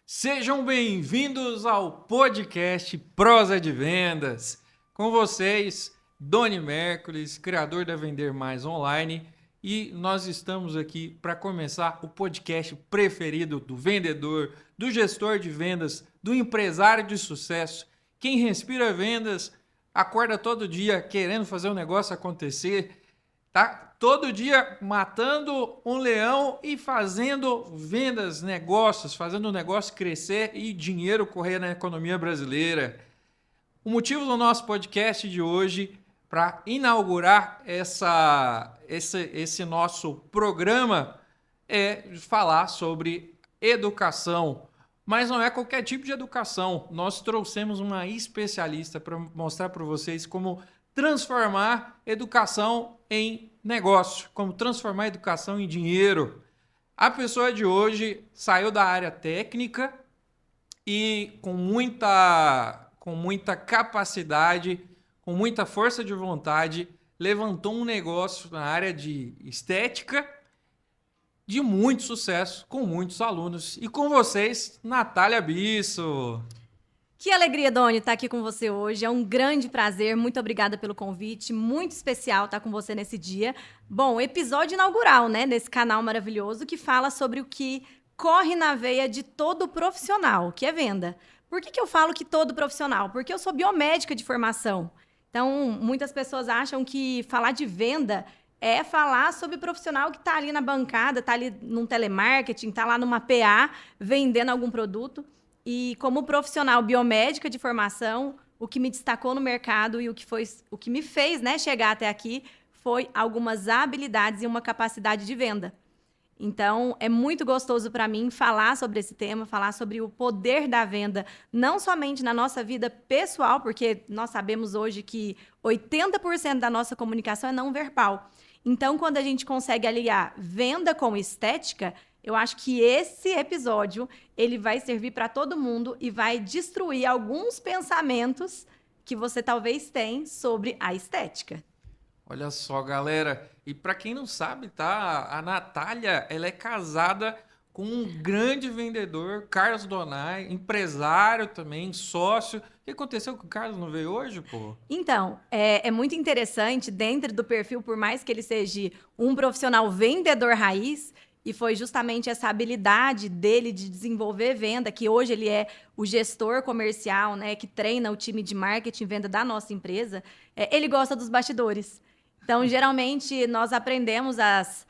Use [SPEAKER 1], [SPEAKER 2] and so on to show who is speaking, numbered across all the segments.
[SPEAKER 1] Sejam bem-vindos ao podcast Prosa de Vendas. Com vocês, Doni Mércules, criador da Vender Mais Online, e nós estamos aqui para começar o podcast preferido do vendedor, do gestor de vendas, do empresário de sucesso. Quem respira vendas, acorda todo dia querendo fazer o negócio acontecer, tá todo dia matando um leão e fazendo vendas, negócios, fazendo o negócio crescer e dinheiro correr na economia brasileira. O motivo do nosso podcast de hoje, para inaugurar esse nosso programa, é falar sobre educação. Mas não é qualquer tipo de educação. Nós trouxemos uma especialista para mostrar para vocês como transformar educação em negócio, como transformar a educação em dinheiro. A pessoa de hoje saiu da área técnica e com muita capacidade, com muita força de vontade, levantou um negócio na área de estética de muito sucesso, com muitos alunos. E com vocês, Natália Bisso.
[SPEAKER 2] Que alegria, Doni, estar aqui com você hoje. É um grande prazer. Muito obrigada pelo convite. Muito especial estar com você nesse dia. Bom, episódio inaugural, né? Desse canal maravilhoso que fala sobre o que corre na veia de todo profissional, que é venda. Por que eu falo que todo profissional? Porque eu sou biomédica de formação. Então, muitas pessoas acham que falar de venda é falar sobre o profissional que está ali na bancada, está ali num telemarketing, está lá numa PA, vendendo algum produto. E como profissional biomédica de formação, o que me destacou no mercado e o que me fez, né, chegar até aqui foi algumas habilidades e uma capacidade de venda. Então, é muito gostoso para mim falar sobre esse tema, falar sobre o poder da venda, não somente na nossa vida pessoal, porque nós sabemos hoje que 80% da nossa comunicação é não verbal. Então, quando a gente consegue aliar venda com estética, eu acho que esse episódio ele vai servir para todo mundo e vai destruir alguns pensamentos que você talvez tenha sobre a estética.
[SPEAKER 1] Olha só, galera. E para quem não sabe, tá? A Natália, ela é casada com um grande vendedor, Carlos Donai, empresário também, sócio. O que aconteceu com o Carlos? Não veio hoje, pô?
[SPEAKER 2] Então, é muito interessante, dentro do perfil, por mais que ele seja um profissional vendedor raiz, e foi justamente essa habilidade dele de desenvolver venda, que hoje ele é o gestor comercial, né, que treina o time de marketing e venda da nossa empresa, ele gosta dos bastidores. Então, geralmente, nós aprendemos as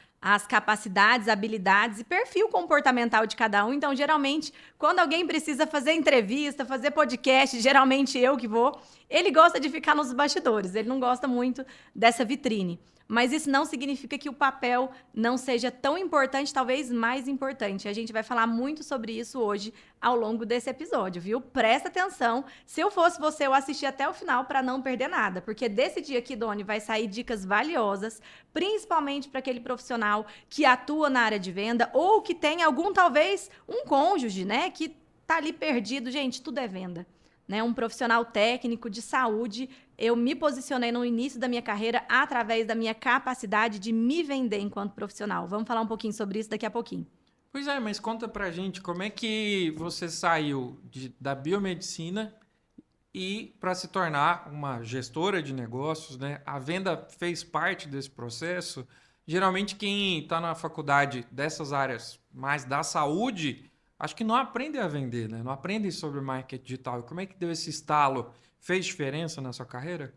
[SPEAKER 2] capacidades, habilidades e perfil comportamental de cada um. Então, geralmente, quando alguém precisa fazer entrevista, fazer podcast, geralmente eu que vou, ele gosta de ficar nos bastidores, ele não gosta muito dessa vitrine. Mas isso não significa que o papel não seja tão importante, talvez mais importante. A gente vai falar muito sobre isso hoje ao longo desse episódio, viu? Presta atenção. Se eu fosse você, eu assistia até o final para não perder nada. Porque desse dia aqui, Doni, vai sair dicas valiosas, principalmente para aquele profissional que atua na área de venda ou que tem algum, talvez, um cônjuge, né? Que tá ali perdido. Gente, tudo é venda. Né, um profissional técnico de saúde, eu me posicionei no início da minha carreira através da minha capacidade de me vender enquanto profissional. Vamos falar um pouquinho sobre isso daqui a pouquinho.
[SPEAKER 1] Pois é, mas conta pra gente como é que você saiu da biomedicina e para se tornar uma gestora de negócios, né? A venda fez parte desse processo. Geralmente quem está na faculdade dessas áreas mais da saúde, acho que não aprende a vender, né? Não aprende sobre marketing digital. E como é que deu esse estalo? Fez diferença na sua carreira?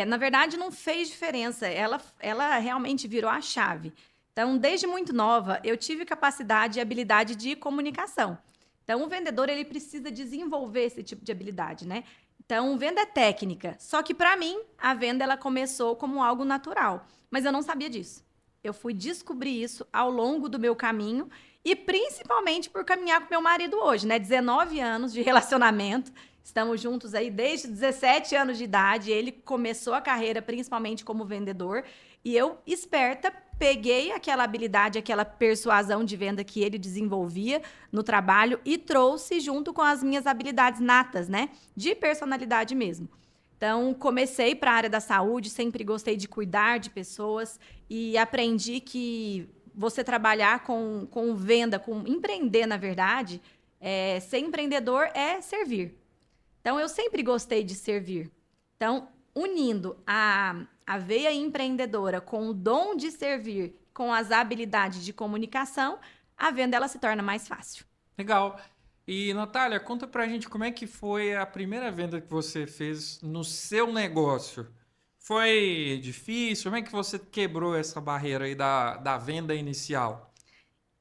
[SPEAKER 2] Na verdade, não fez diferença. Ela realmente virou a chave. Então, desde muito nova, eu tive capacidade e habilidade de comunicação. Então, o vendedor ele precisa desenvolver esse tipo de habilidade, né? Então, venda é técnica. Só que, para mim, a venda ela começou como algo natural. Mas eu não sabia disso. Eu fui descobrir isso ao longo do meu caminho e principalmente por caminhar com meu marido hoje, né? 19 anos de relacionamento. Estamos juntos aí desde 17 anos de idade. Ele começou a carreira principalmente como vendedor e eu, esperta, peguei aquela habilidade, aquela persuasão de venda que ele desenvolvia no trabalho e trouxe junto com as minhas habilidades natas, né? De personalidade mesmo. Então, comecei para a área da saúde, sempre gostei de cuidar de pessoas e aprendi que você trabalhar com venda, com empreender, na verdade, Ser empreendedor é servir. Então, eu sempre gostei de servir. Então, unindo a veia empreendedora com o dom de servir, com as habilidades de comunicação, a venda ela se torna mais fácil.
[SPEAKER 1] Legal. E, Natália, conta pra gente como é que foi a primeira venda que você fez no seu negócio. Foi difícil? Como é que você quebrou essa barreira aí da venda inicial?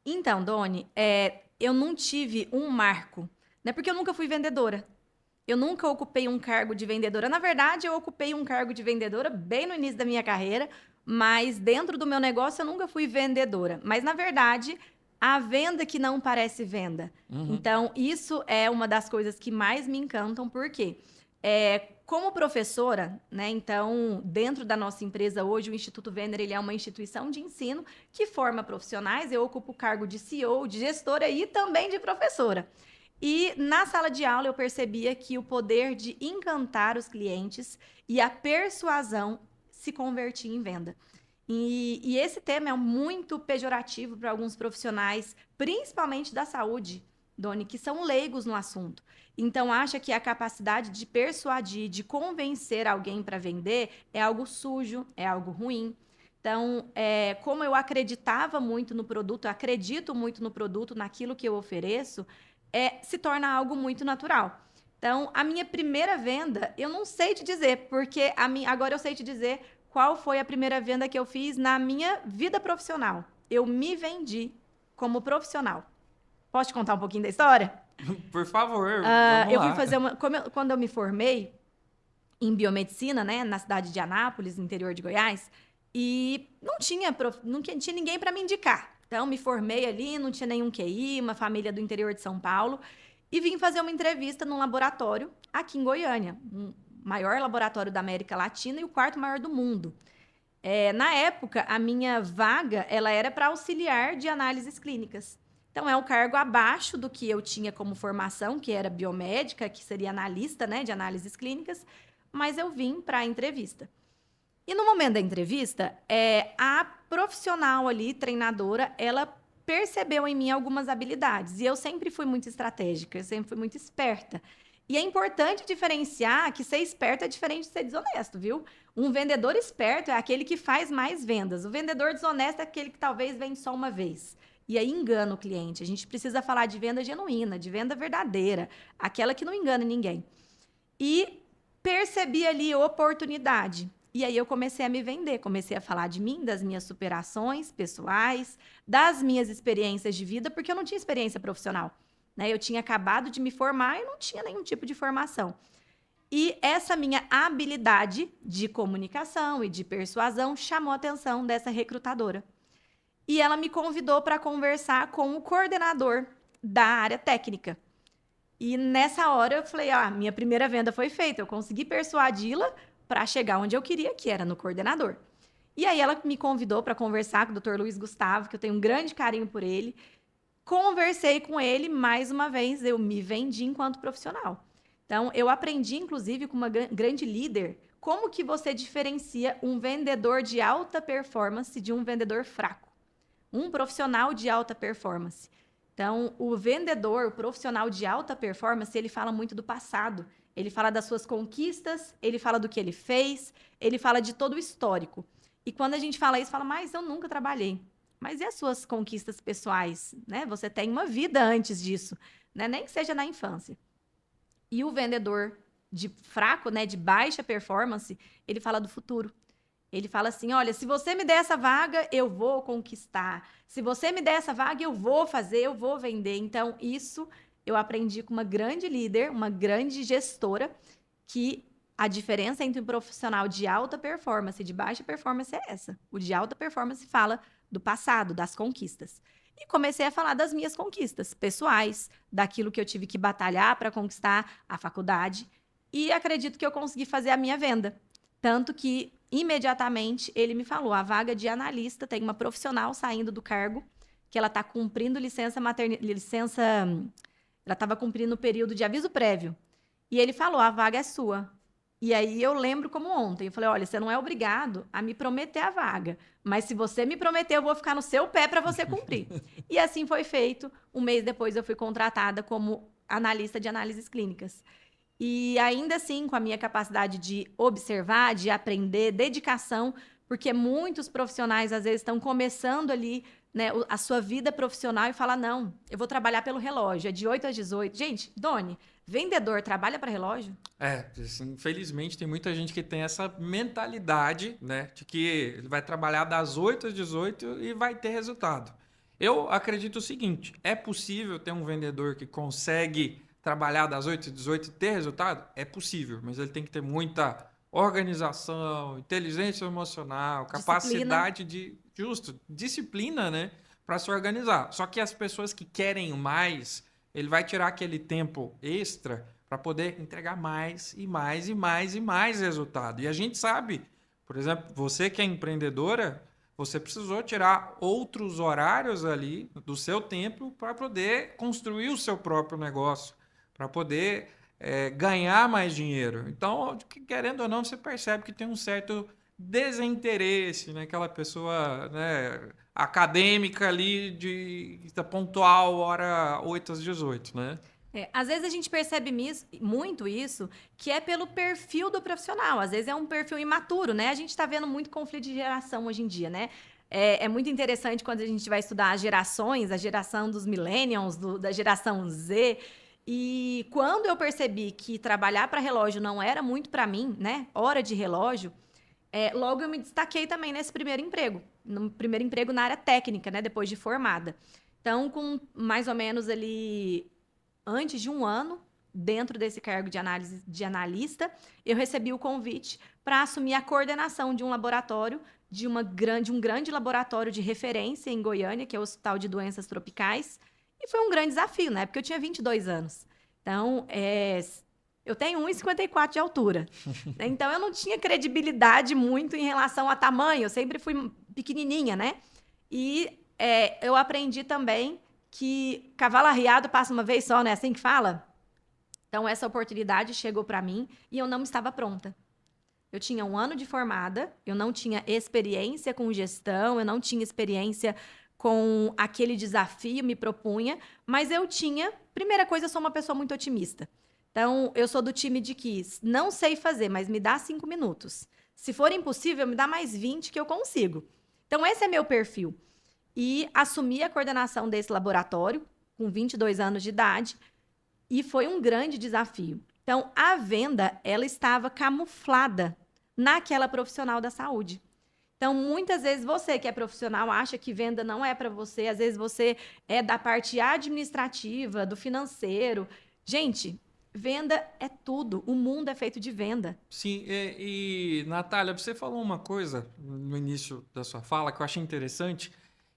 [SPEAKER 2] Então, Doni, eu não tive um marco, né? Porque eu nunca fui vendedora. Eu nunca ocupei um cargo de vendedora. Na verdade, eu ocupei um cargo de vendedora bem no início da minha carreira, mas dentro do meu negócio eu nunca fui vendedora. Mas, na verdade, a venda que não parece venda.
[SPEAKER 1] Uhum.
[SPEAKER 2] Então, isso é uma das coisas que mais me encantam, porque como professora, né? Então, dentro da nossa empresa hoje, o Instituto Vender, ele é uma instituição de ensino que forma profissionais. Eu ocupo o cargo de CEO, de gestora e também de professora. E na sala de aula eu percebia que o poder de encantar os clientes e a persuasão se convertia em venda. E esse tema é muito pejorativo para alguns profissionais, principalmente da saúde, Doni, que são leigos no assunto. Então, acha que a capacidade de persuadir, de convencer alguém para vender é algo sujo, é algo ruim. Então, como eu acreditava muito no produto, acredito muito no produto, naquilo que eu ofereço, se torna algo muito natural. Então, a minha primeira venda, eu não sei te dizer, porque agora eu sei te dizer qual foi a primeira venda que eu fiz na minha vida profissional. Eu me vendi como profissional. Posso te contar um pouquinho da história?
[SPEAKER 1] Por favor, vamos
[SPEAKER 2] Eu fui
[SPEAKER 1] lá.
[SPEAKER 2] fazer quando eu me formei em biomedicina, né, na cidade de Anápolis, no interior de Goiás, e não tinha ninguém para me indicar. Então, me formei ali, não tinha nenhum QI, uma família do interior de São Paulo, e vim fazer uma entrevista num laboratório aqui em Goiânia, um maior laboratório da América Latina e o quarto maior do mundo. Na época, a minha vaga ela era para auxiliar de análises clínicas. Então, é um cargo abaixo do que eu tinha como formação, que era biomédica, que seria analista, né, de análises clínicas, mas eu vim para a entrevista. E no momento da entrevista, a profissional ali, treinadora, ela percebeu em mim algumas habilidades. E eu sempre fui muito estratégica, eu sempre fui muito esperta. E é importante diferenciar que ser esperto é diferente de ser desonesto, viu? Um vendedor esperto é aquele que faz mais vendas. O vendedor desonesto é aquele que talvez vende só uma vez. E aí engana o cliente. A gente precisa falar de venda genuína, de venda verdadeira, aquela que não engana ninguém. E percebi ali oportunidade. E aí eu comecei a me vender, comecei a falar de mim, das minhas superações pessoais, das minhas experiências de vida, porque eu não tinha experiência profissional, né? Eu tinha acabado de me formar e não tinha nenhum tipo de formação. E essa minha habilidade de comunicação e de persuasão chamou a atenção dessa recrutadora. E ela me convidou para conversar com o coordenador da área técnica. E nessa hora eu falei, minha primeira venda foi feita, eu consegui persuadi-la para chegar onde eu queria, que era no coordenador. E aí ela me convidou para conversar com o Dr. Luiz Gustavo, que eu tenho um grande carinho por ele. Conversei com ele, mais uma vez, eu me vendi enquanto profissional. Então, eu aprendi, inclusive, com uma grande líder, como que você diferencia um vendedor de alta performance de um vendedor fraco. Um profissional de alta performance. Então, o vendedor, o profissional de alta performance, ele fala muito do passado. Ele fala das suas conquistas, ele fala do que ele fez, ele fala de todo o histórico. E quando a gente fala isso, fala, mas eu nunca trabalhei. Mas e as suas conquistas pessoais? Né? Você tem uma vida antes disso, né? Nem que seja na infância. E o vendedor de fraco, né, de baixa performance, ele fala do futuro. Ele fala assim, olha, se você me der essa vaga, eu vou conquistar. Se você me der essa vaga, eu vou fazer, eu vou vender. Então, isso eu aprendi com uma grande líder, uma grande gestora, que a diferença entre um profissional de alta performance e de baixa performance é essa. O de alta performance fala do passado, das conquistas. E comecei a falar das minhas conquistas pessoais, daquilo que eu tive que batalhar para conquistar a faculdade. E acredito que eu consegui fazer a minha venda. Tanto que, imediatamente, ele me falou, a vaga de analista, tem uma profissional saindo do cargo, que ela está cumprindo ela estava cumprindo o período de aviso prévio. E ele falou, a vaga é sua. E aí eu lembro como ontem, eu falei, olha, você não é obrigado a me prometer a vaga, mas se você me prometer, eu vou ficar no seu pé para você cumprir. E assim foi feito. Um mês depois eu fui contratada como analista de análises clínicas. E ainda assim, com a minha capacidade de observar, de aprender, dedicação, porque muitos profissionais às vezes estão começando ali, né, a sua vida profissional e falam, não, eu vou trabalhar pelo relógio, é de 8 às 18. Gente, Doni, vendedor trabalha para relógio?
[SPEAKER 1] Assim, infelizmente tem muita gente que tem essa mentalidade, né, de que ele vai trabalhar das 8 às 18 e vai ter resultado. Eu acredito o seguinte, é possível ter um vendedor que consegue trabalhar das 8 às 18 e ter resultado? É possível, mas ele tem que ter muita organização, inteligência emocional, capacidade disciplina, né, para se organizar. Só que as pessoas que querem mais, ele vai tirar aquele tempo extra para poder entregar mais e mais e mais e mais resultado. E a gente sabe, por exemplo, você que é empreendedora, você precisou tirar outros horários ali do seu tempo para poder construir o seu próprio negócio, para poder ganhar mais dinheiro. Então, querendo ou não, você percebe que tem um certo desinteresse, né? Aquela pessoa, né, acadêmica ali de pontual, hora 8 às 18, né?
[SPEAKER 2] Às vezes a gente percebe muito isso, que é pelo perfil do profissional. Às vezes é um perfil imaturo, né? A gente está vendo muito conflito de geração hoje em dia, né? É muito interessante quando a gente vai estudar as gerações, a geração dos millennials, da geração Z. E quando eu percebi que trabalhar para relógio não era muito para mim, né? Hora de relógio, logo eu me destaquei também nesse primeiro emprego. No primeiro emprego na área técnica, né? Depois de formada. Então, com mais ou menos ali antes de um ano, dentro desse cargo de analista, eu recebi o convite para assumir a coordenação de um laboratório, de um grande laboratório de referência em Goiânia, que é o Hospital de Doenças Tropicais. E foi um grande desafio, né? Porque eu tinha 22 anos. Então, eu tenho 1,54 de altura. Então, eu não tinha credibilidade muito em relação a tamanho. Eu sempre fui pequenininha, né? E eu aprendi também que cavalo arriado passa uma vez só, não é assim que fala? Então, essa oportunidade chegou para mim e eu não estava pronta. Eu tinha um ano de formada, eu não tinha experiência com gestão, eu não tinha experiência com aquele desafio, me propunha, mas eu tinha... Primeira coisa, eu sou uma pessoa muito otimista. Então, eu sou do time de que não sei fazer, mas me dá 5 minutos. Se for impossível, me dá mais 20 que eu consigo. Então, esse é meu perfil. E assumi a coordenação desse laboratório com 22 anos de idade e foi um grande desafio. Então, a venda, ela estava camuflada naquela profissional da saúde. Então, muitas vezes você que é profissional acha que venda não é para você, às vezes você é da parte administrativa, do financeiro. Gente, venda é tudo, o mundo é feito de venda.
[SPEAKER 1] Sim, e Natália, você falou uma coisa no início da sua fala que eu achei interessante.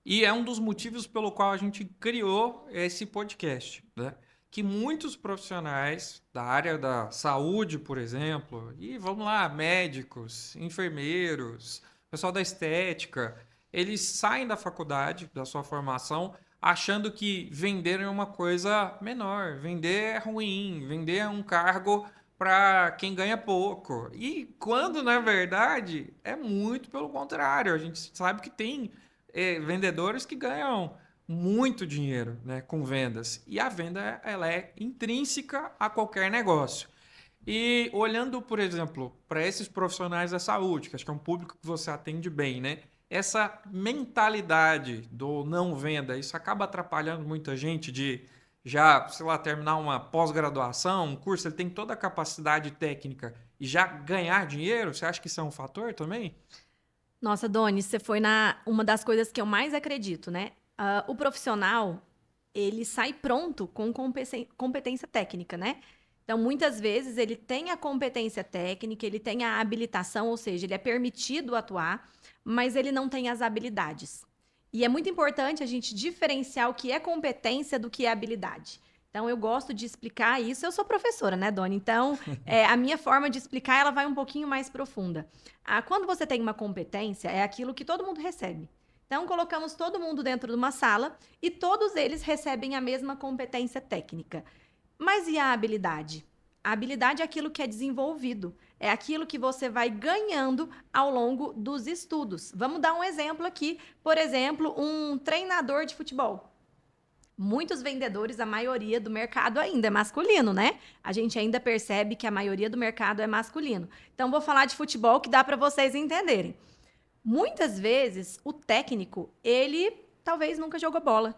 [SPEAKER 1] E é um dos motivos pelo qual a gente criou esse podcast, né? Que muitos profissionais da área da saúde, por exemplo, e vamos lá, médicos, enfermeiros, pessoal da estética, eles saem da faculdade, da sua formação, achando que vender é uma coisa menor, vender é ruim, vender é um cargo para quem ganha pouco. E quando, na verdade, é muito pelo contrário. A gente sabe que tem vendedores que ganham muito dinheiro, né, com vendas. E a venda ela é intrínseca a qualquer negócio. E olhando, por exemplo, para esses profissionais da saúde, que acho que é um público que você atende bem, né? Essa mentalidade do não venda, isso acaba atrapalhando muita gente de já, sei lá, terminar uma pós-graduação, um curso, ele tem toda a capacidade técnica e já ganhar dinheiro? Você acha que isso é um fator também?
[SPEAKER 2] Nossa, Doni, você foi uma das coisas que eu mais acredito, né? O profissional, ele sai pronto com competência técnica, né? Então, muitas vezes, ele tem a competência técnica, ele tem a habilitação, ou seja, ele é permitido atuar, mas ele não tem as habilidades. E é muito importante a gente diferenciar o que é competência do que é habilidade. Então, eu gosto de explicar isso. Eu sou professora, né, Dona? Então, a minha forma de explicar, ela vai um pouquinho mais profunda. Quando você tem uma competência, é aquilo que todo mundo recebe. Então, colocamos todo mundo dentro de uma sala e todos eles recebem a mesma competência técnica. Mas e a habilidade? A habilidade é aquilo que é desenvolvido. É aquilo que você vai ganhando ao longo dos estudos. Vamos dar um exemplo aqui. Por exemplo, um treinador de futebol. Muitos vendedores, a maioria do mercado ainda é masculino, né? A gente ainda percebe que a maioria do mercado é masculino. Então, vou falar de futebol que dá para vocês entenderem. Muitas vezes, o técnico, ele talvez nunca jogou bola.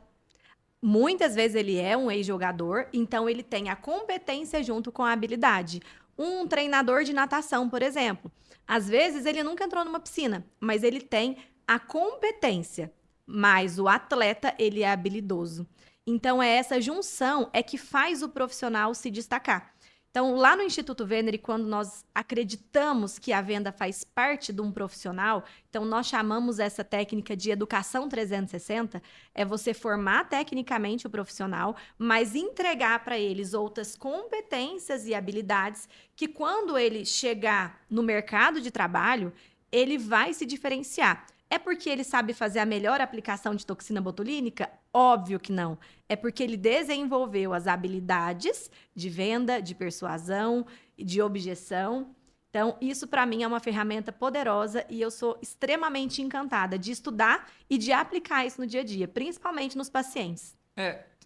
[SPEAKER 2] Muitas vezes ele é um ex-jogador, então ele tem a competência junto com a habilidade. Um treinador de natação, por exemplo. Às vezes ele nunca entrou numa piscina, mas ele tem a competência. Mas o atleta, ele é habilidoso. Então, essa junção é que faz o profissional se destacar. Então, lá no Instituto Venere, quando nós acreditamos que a venda faz parte de um profissional, então nós chamamos essa técnica de educação 360, é você formar tecnicamente o profissional, mas entregar para eles outras competências e habilidades que quando ele chegar no mercado de trabalho, ele vai se diferenciar. É porque ele sabe fazer a melhor aplicação de toxina botulínica? Óbvio que não. É porque ele desenvolveu as habilidades de venda, de persuasão, de objeção. Então, isso para mim é uma ferramenta poderosa e eu sou extremamente encantada de estudar e de aplicar isso no dia a dia, principalmente nos pacientes.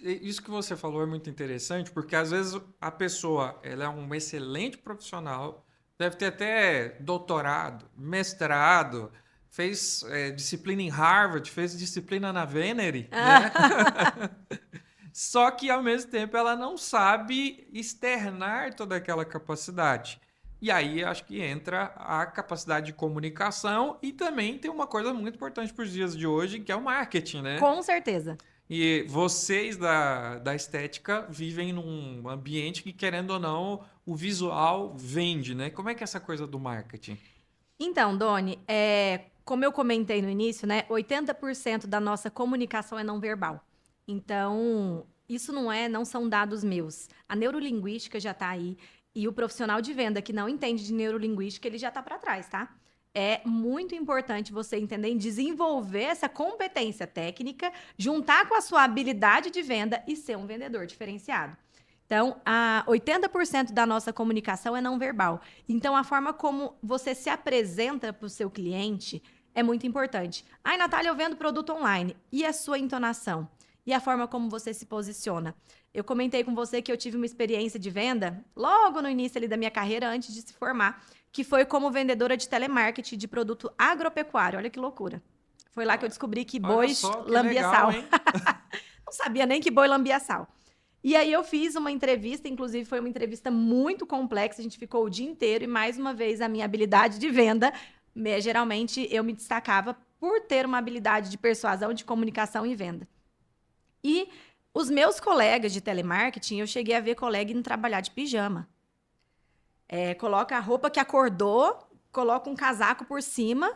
[SPEAKER 1] Isso que você falou é muito interessante, porque às vezes a pessoa ela é um excelente profissional, deve ter até doutorado, mestrado, fez disciplina em Harvard, fez disciplina na Venere, né? Só que, ao mesmo tempo, ela não sabe externar toda aquela capacidade. E aí, acho que entra a capacidade de comunicação e também tem uma coisa muito importante para os dias de hoje, que é o marketing, né?
[SPEAKER 2] Com certeza.
[SPEAKER 1] E vocês da estética vivem num ambiente que, querendo ou não, o visual vende, né? Como é que é essa coisa do marketing?
[SPEAKER 2] Então, Doni, como eu comentei no início, né, 80% da nossa comunicação é não verbal. Então, isso não são dados meus. A neurolinguística já está aí e o profissional de venda que não entende de neurolinguística, ele já está para trás, tá? É muito importante você entender e desenvolver essa competência técnica, juntar com a sua habilidade de venda e ser um vendedor diferenciado. Então, 80% da nossa comunicação é não verbal. Então, a forma como você se apresenta para o seu cliente é muito importante. Ai, Natália, eu vendo produto online. E a sua entonação? E a forma como você se posiciona? Eu comentei com você que eu tive uma experiência de venda logo no início ali da minha carreira, antes de se formar, que foi como vendedora de telemarketing de produto agropecuário. Olha que loucura. Foi lá que eu descobri que boi lambia sal. Não sabia nem que boi lambia sal. E aí eu fiz uma entrevista, inclusive foi uma entrevista muito complexa, a gente ficou o dia inteiro e mais uma vez a minha habilidade de venda, geralmente eu me destacava por ter uma habilidade de persuasão, de comunicação e venda. E os meus colegas de telemarketing, eu cheguei a ver colega indo trabalhar de pijama. Coloca a roupa que acordou, coloca um casaco por cima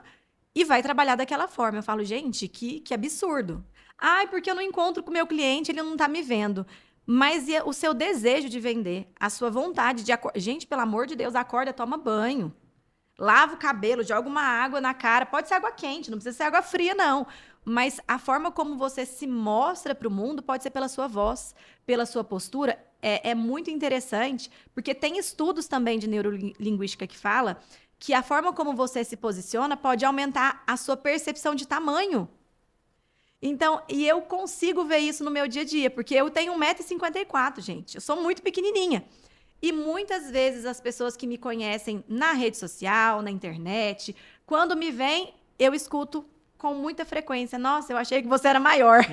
[SPEAKER 2] e vai trabalhar daquela forma. Eu falo, gente, que absurdo. Ai, porque eu não encontro com o meu cliente, ele não tá me vendo. Mas e o seu desejo de vender, a sua vontade de acordar. Gente, pelo amor de Deus, acorda, toma banho. Lava o cabelo, joga uma água na cara. Pode ser água quente, não precisa ser água fria, não. Mas a forma como você se mostra para o mundo pode ser pela sua voz, pela sua postura. É muito interessante, porque tem estudos também de neurolinguística que fala que a forma como você se posiciona pode aumentar a sua percepção de tamanho. Então, e eu consigo ver isso no meu dia a dia, porque eu tenho 1,54 m, gente. Eu sou muito pequenininha. E muitas vezes as pessoas que me conhecem na rede social, na internet, quando me veem, eu escuto com muita frequência: nossa, eu achei que você era maior.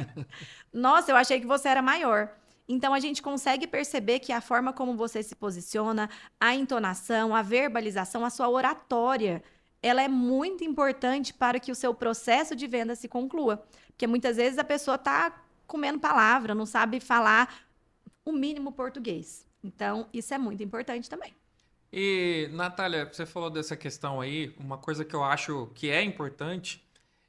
[SPEAKER 2] Nossa, eu achei que você era maior. Então, a gente consegue perceber que a forma como você se posiciona, a entonação, a verbalização, a sua oratória, ela é muito importante para que o seu processo de venda se conclua. Porque muitas vezes a pessoa está comendo palavra, não sabe falar o mínimo português. Então, isso é muito importante também.
[SPEAKER 1] E, Natália, você falou dessa questão aí, uma coisa que eu acho que é importante,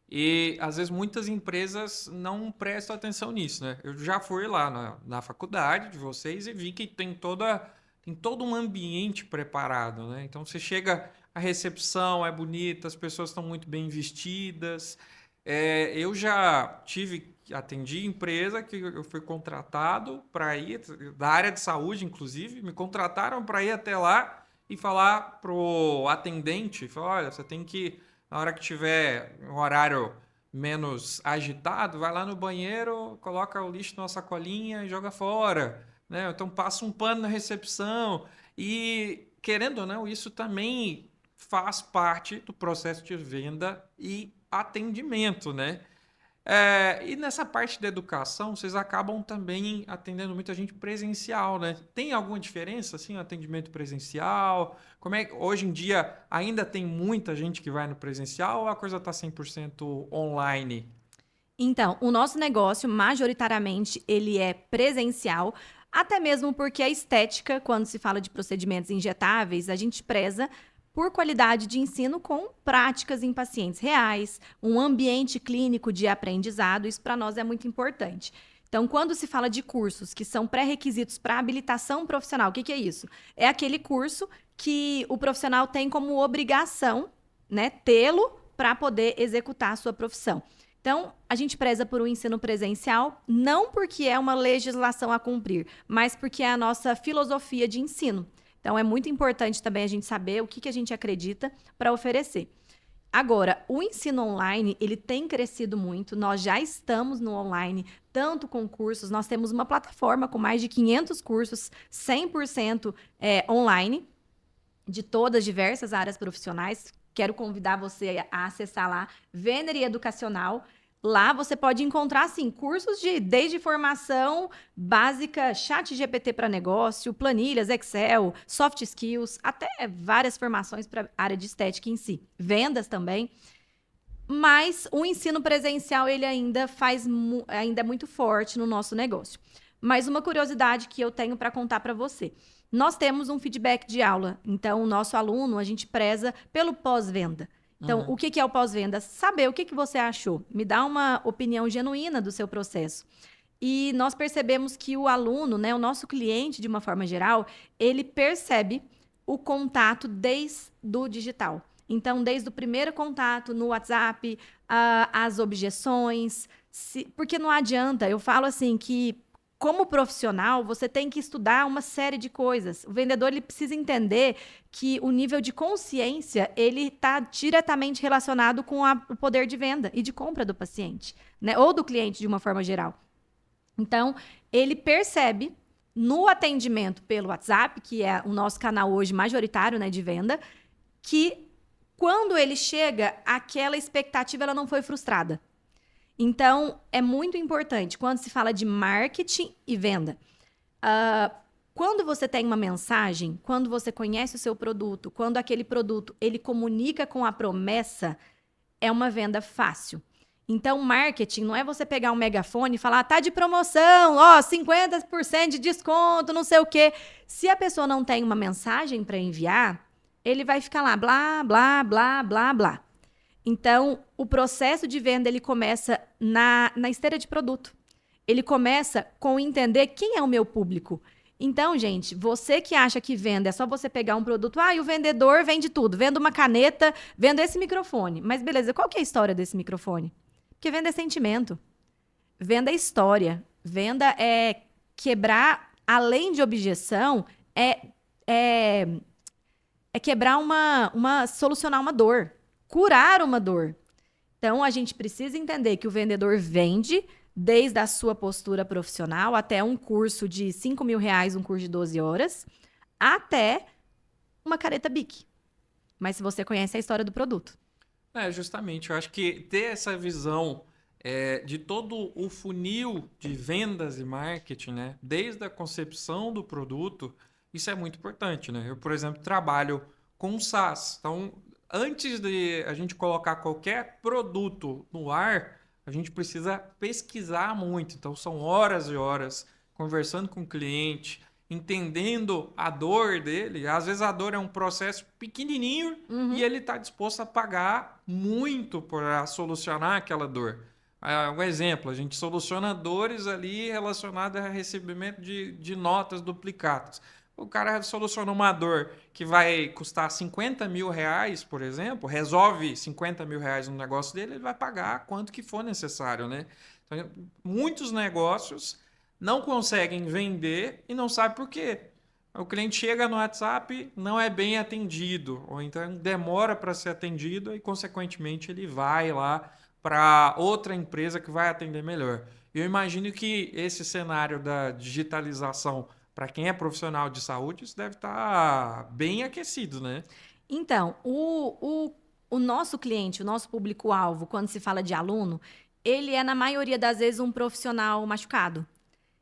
[SPEAKER 1] e às vezes muitas empresas não prestam atenção nisso, né? Eu já fui lá na faculdade de vocês e vi que tem todo um ambiente preparado, né? Então você chega, a recepção é bonita, as pessoas estão muito bem vestidas. Eu já atendi empresa que eu fui contratado para ir, da área de saúde, inclusive, me contrataram para ir até lá e falar pro atendente, falar, olha, você tem que, na hora que tiver um horário menos agitado, vai lá no banheiro, coloca o lixo numa sacolinha e joga fora, né? Então passa um pano na recepção e, querendo ou não, isso também faz parte do processo de venda e atendimento, né? E nessa parte da educação, vocês acabam também atendendo muita gente presencial, né? Tem alguma diferença, assim, o atendimento presencial? Como é que hoje em dia ainda tem muita gente que vai no presencial ou a coisa está 100% online?
[SPEAKER 2] Então, o nosso negócio, majoritariamente, ele é presencial, até mesmo porque a estética, quando se fala de procedimentos injetáveis, a gente preza por qualidade de ensino com práticas em pacientes reais, um ambiente clínico de aprendizado, isso para nós é muito importante. Então, quando se fala de cursos que são pré-requisitos para habilitação profissional, o que é isso? É aquele curso que o profissional tem como obrigação, né, tê-lo para poder executar a sua profissão. Então, a gente preza por um ensino presencial, não porque é uma legislação a cumprir, mas porque é a nossa filosofia de ensino. Então, é muito importante também a gente saber o que a gente acredita para oferecer. Agora, o ensino online, ele tem crescido muito, nós já estamos no online, tanto com cursos, nós temos uma plataforma com mais de 500 cursos, 100% online, de todas as diversas áreas profissionais. Quero convidar você a acessar lá, Venere Educacional. Lá você pode encontrar, assim, cursos desde formação básica, chat GPT para negócio, planilhas, Excel, soft skills, até várias formações para a área de estética em si. Vendas também. Mas o ensino presencial, ele ainda é muito forte no nosso negócio. Mas uma curiosidade que eu tenho para contar para você. Nós temos um feedback de aula. Então, o nosso aluno, a gente preza pelo pós-venda. Então, o que é o pós-venda? Saber o que você achou. Me dá uma opinião genuína do seu processo. E nós percebemos que o aluno, né, o nosso cliente, de uma forma geral, ele percebe o contato desde o digital. Então, desde o primeiro contato no WhatsApp, as objeções, porque não adianta, eu falo assim que como profissional, você tem que estudar uma série de coisas. O vendedor ele precisa entender que o nível de consciência ele está diretamente relacionado com o poder de venda e de compra do paciente, né? Ou do cliente de uma forma geral. Então, ele percebe no atendimento pelo WhatsApp, que é o nosso canal hoje majoritário, né, de venda, que quando ele chega, aquela expectativa ela não foi frustrada. Então, é muito importante quando se fala de marketing e venda. Quando você tem uma mensagem, quando você conhece o seu produto, quando aquele produto ele comunica com a promessa, é uma venda fácil. Então, marketing não é você pegar um megafone e falar, tá de promoção, ó, 50% de desconto, não sei o quê. Se a pessoa não tem uma mensagem para enviar, ele vai ficar lá, blá, blá, blá, blá, blá. Então, o processo de venda, ele começa na esteira de produto. Ele começa com entender quem é o meu público. Então, gente, você que acha que venda é só você pegar um produto, e o vendedor vende tudo, vende uma caneta, vende esse microfone. Mas beleza, qual que é a história desse microfone? Porque venda é sentimento. Venda é história. Venda é quebrar, além de objeção, é quebrar solucionar uma dor. Curar uma dor. Então, a gente precisa entender que o vendedor vende desde a sua postura profissional até um curso de R$ 5.000, um curso de 12 horas, até uma careta Bic. Mas se você conhece a história do produto.
[SPEAKER 1] Justamente. Eu acho que ter essa visão de todo o funil de vendas e marketing, né? Desde a concepção do produto, isso é muito importante, né? Eu, por exemplo, trabalho com SaaS. Então, antes de a gente colocar qualquer produto no ar, a gente precisa pesquisar muito. Então, são horas e horas conversando com o cliente, entendendo a dor dele. Às vezes, a dor é um processo pequenininho e ele está disposto a pagar muito para solucionar aquela dor. Um exemplo, a gente soluciona dores ali relacionadas a recebimento de notas duplicadas. O cara soluciona uma dor que vai custar R$ 50.000, por exemplo, resolve R$ 50.000 no negócio dele, ele vai pagar quanto que for necessário, né? Então, muitos negócios não conseguem vender e não sabem por quê. O cliente chega no WhatsApp, não é bem atendido, ou então demora para ser atendido e, consequentemente, ele vai lá para outra empresa que vai atender melhor. Eu imagino que esse cenário da digitalização, para quem é profissional de saúde, isso deve estar bem aquecido, né?
[SPEAKER 2] Então, o nosso cliente, o nosso público-alvo, quando se fala de aluno, ele é, na maioria das vezes, um profissional machucado.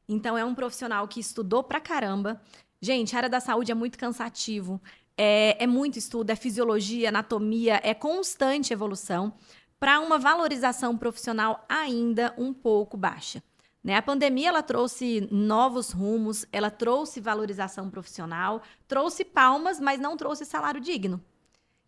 [SPEAKER 2] Então, é um profissional que estudou pra caramba. Gente, a área da saúde é muito cansativo. É muito estudo, é fisiologia, anatomia, é constante evolução para uma valorização profissional ainda um pouco baixa. Né? A pandemia ela trouxe novos rumos, ela trouxe valorização profissional, trouxe palmas, mas não trouxe salário digno.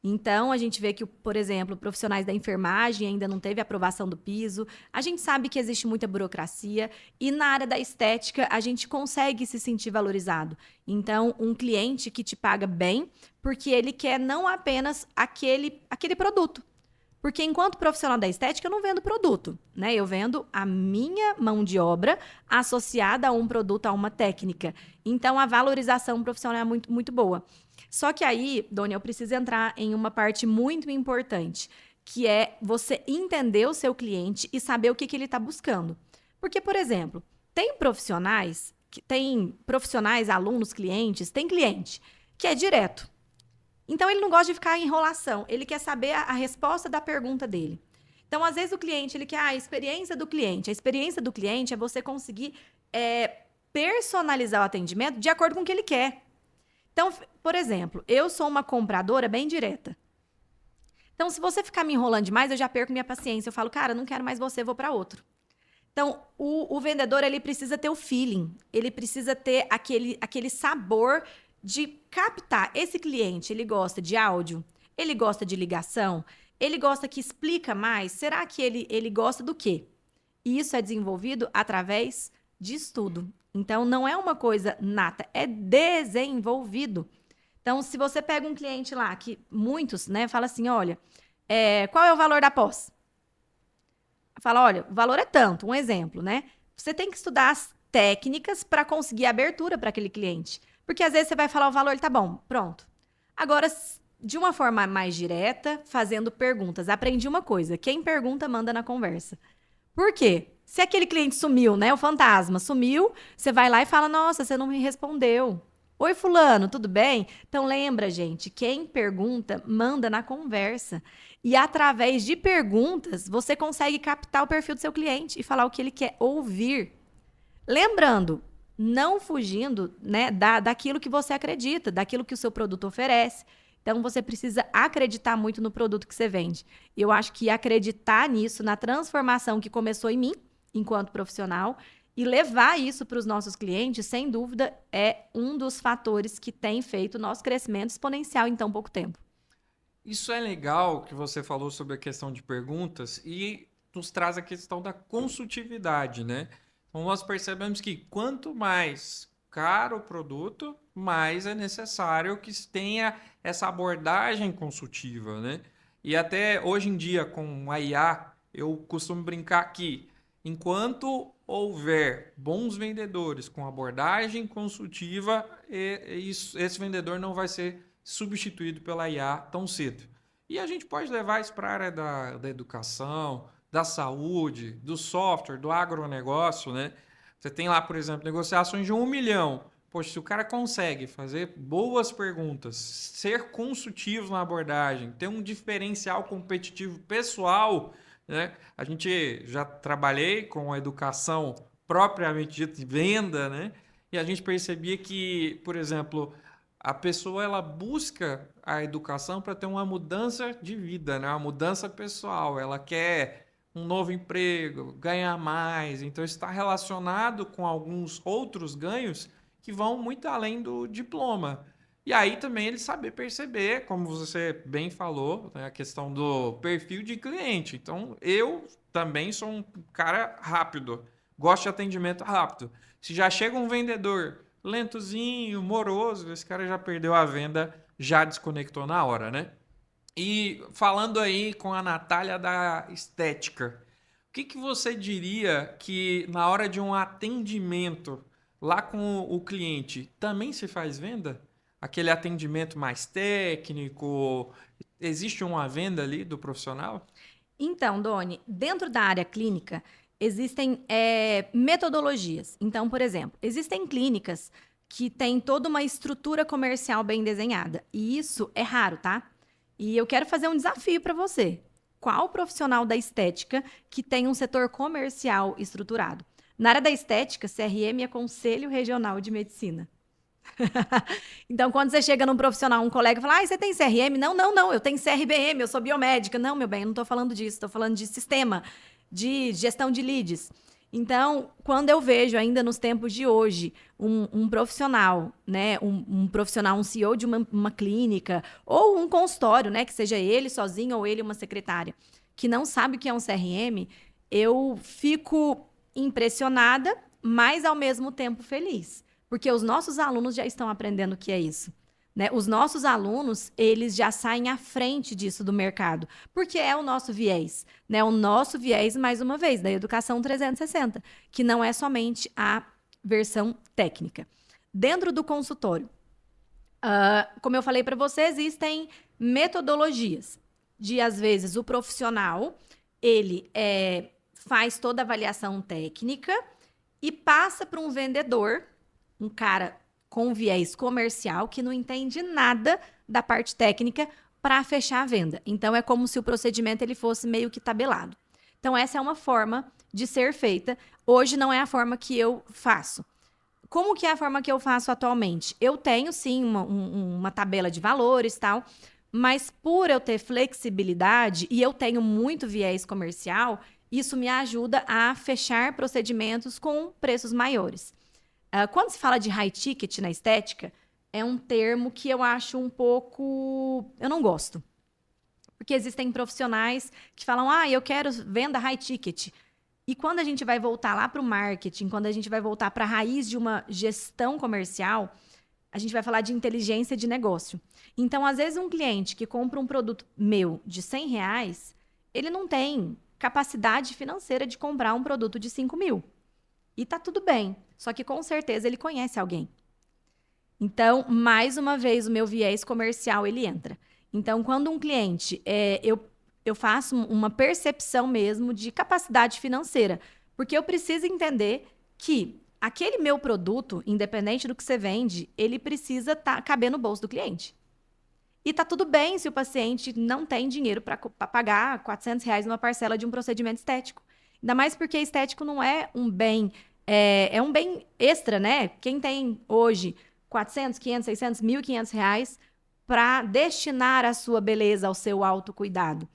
[SPEAKER 2] Então, a gente vê que, por exemplo, profissionais da enfermagem ainda não teve aprovação do piso. A gente sabe que existe muita burocracia e na área da estética a gente consegue se sentir valorizado. Então, um cliente que te paga bem porque ele quer não apenas aquele produto. Porque enquanto profissional da estética eu não vendo produto, né? Eu vendo a minha mão de obra associada a um produto, a uma técnica. Então, a valorização profissional é muito, muito boa. Só que aí, Dona, eu preciso entrar em uma parte muito importante, que é você entender o seu cliente e saber o que ele está buscando. Porque, por exemplo, tem profissionais, alunos, clientes, tem cliente que é direto. Então, ele não gosta de ficar em enrolação, ele quer saber a resposta da pergunta dele. Então, às vezes, o cliente, ele quer a experiência do cliente. A experiência do cliente é você conseguir personalizar o atendimento de acordo com o que ele quer. Então, por exemplo, eu sou uma compradora bem direta. Então, se você ficar me enrolando demais, eu já perco minha paciência. Eu falo, cara, não quero mais você, vou para outro. Então, o vendedor, ele precisa ter o feeling. Ele precisa ter aquele sabor de captar. Esse cliente, ele gosta de áudio? Ele gosta de ligação? Ele gosta que explica mais? Será que ele gosta do quê? E isso é desenvolvido através de estudo. Então, não é uma coisa nata, é desenvolvido. Então, se você pega um cliente lá, que muitos, né, fala assim, olha, qual é o valor da pós? Fala, olha, o valor é tanto, um exemplo, né? Você tem que estudar as técnicas para conseguir abertura para aquele cliente. Porque às vezes você vai falar o valor, tá bom, pronto. Agora, de uma forma mais direta, fazendo perguntas. Aprendi uma coisa, quem pergunta manda na conversa. Por quê? Se aquele cliente sumiu, né? O fantasma sumiu, você vai lá e fala, nossa, você não me respondeu. Oi, fulano, tudo bem? Então lembra, gente, quem pergunta manda na conversa. E através de perguntas, você consegue captar o perfil do seu cliente e falar o que ele quer ouvir. Lembrando, não fugindo, né, daquilo que você acredita, daquilo que o seu produto oferece. Então, você precisa acreditar muito no produto que você vende. E eu acho que acreditar nisso, na transformação que começou em mim, enquanto profissional, e levar isso para os nossos clientes, sem dúvida, é um dos fatores que tem feito o nosso crescimento exponencial em tão pouco tempo.
[SPEAKER 1] Isso é legal que você falou sobre a questão de perguntas e nos traz a questão da consultividade, né? Então, nós percebemos que quanto mais caro o produto, mais é necessário que tenha essa abordagem consultiva, né? E até hoje em dia, com a IA, eu costumo brincar que enquanto houver bons vendedores com abordagem consultiva, esse vendedor não vai ser substituído pela IA tão cedo. E a gente pode levar isso para a área da educação, da saúde, do software, do agronegócio, né? Você tem lá, por exemplo, negociações de 1 milhão. Poxa, se o cara consegue fazer boas perguntas, ser consultivo na abordagem, ter um diferencial competitivo pessoal, né? A gente já trabalhei com a educação propriamente dita de venda, né? E a gente percebia que, por exemplo, a pessoa ela busca a educação para ter uma mudança de vida, né? Uma mudança pessoal. Ela quer um novo emprego, ganhar mais. Então, está relacionado com alguns outros ganhos que vão muito além do diploma. E aí também ele saber perceber, como você bem falou, né, a questão do perfil de cliente. Então, eu também sou um cara rápido, gosto de atendimento rápido. Se já chega um vendedor lentozinho, moroso, esse cara já perdeu a venda, já desconectou na hora, né? E falando aí com a Natália da estética, o que você diria que na hora de um atendimento lá com o cliente, também se faz venda? Aquele atendimento mais técnico? Existe uma venda ali do profissional?
[SPEAKER 2] Então, Doni, dentro da área clínica, existem metodologias. Então, por exemplo, existem clínicas que têm toda uma estrutura comercial bem desenhada. E isso é raro, tá? E eu quero fazer um desafio para você. Qual profissional da estética que tem um setor comercial estruturado? Na área da estética, CRM é Conselho Regional de Medicina. Então, quando você chega num profissional, um colega fala: você tem CRM? Não, não, não, eu tenho CRBM, eu sou biomédica. Não, meu bem, eu não estou falando disso, estou falando de sistema, de gestão de leads. Então, quando eu vejo ainda nos tempos de hoje um profissional, né, um profissional, um CEO de uma clínica ou um consultório, né, que seja ele sozinho ou ele uma secretária, que não sabe o que é um CRM, eu fico impressionada, mas ao mesmo tempo feliz. Porque os nossos alunos já estão aprendendo o que é isso. Né? Os nossos alunos, eles já saem à frente disso do mercado, porque é o nosso viés. Né? O nosso viés, mais uma vez, da Educação 360, que não é somente a versão técnica. Dentro do consultório, como eu falei para você, existem metodologias de, às vezes, o profissional, ele faz toda a avaliação técnica e passa para um vendedor, um cara com viés comercial que não entende nada da parte técnica para fechar a venda. Então, é como se o procedimento ele fosse meio que tabelado. Então, essa é uma forma de ser feita. Hoje não é a forma que eu faço. Como que é a forma que eu faço atualmente? Eu tenho, sim, uma tabela de valores e tal, mas por eu ter flexibilidade e eu tenho muito viés comercial, isso me ajuda a fechar procedimentos com preços maiores. Quando se fala de high ticket na estética, é um termo que eu acho um pouco... Eu não gosto. Porque existem profissionais que falam, eu quero venda high ticket. E quando a gente vai voltar lá para o marketing, quando a gente vai voltar para a raiz de uma gestão comercial, a gente vai falar de inteligência de negócio. Então, às vezes, um cliente que compra um produto meu de R$100, ele não tem capacidade financeira de comprar um produto de 5.000. E tá tudo bem. Só que com certeza ele conhece alguém. Então, mais uma vez, o meu viés comercial ele entra. Então, quando um cliente, eu faço uma percepção mesmo de capacidade financeira. Porque eu preciso entender que aquele meu produto, independente do que você vende, ele precisa caber no bolso do cliente. E tá tudo bem se o paciente não tem dinheiro para pagar R$400 numa parcela de um procedimento estético. Ainda mais porque estético não é um bem, é um bem extra, né? Quem tem hoje 400, 500, 600, R$1.500 para destinar a sua beleza, ao seu autocuidado.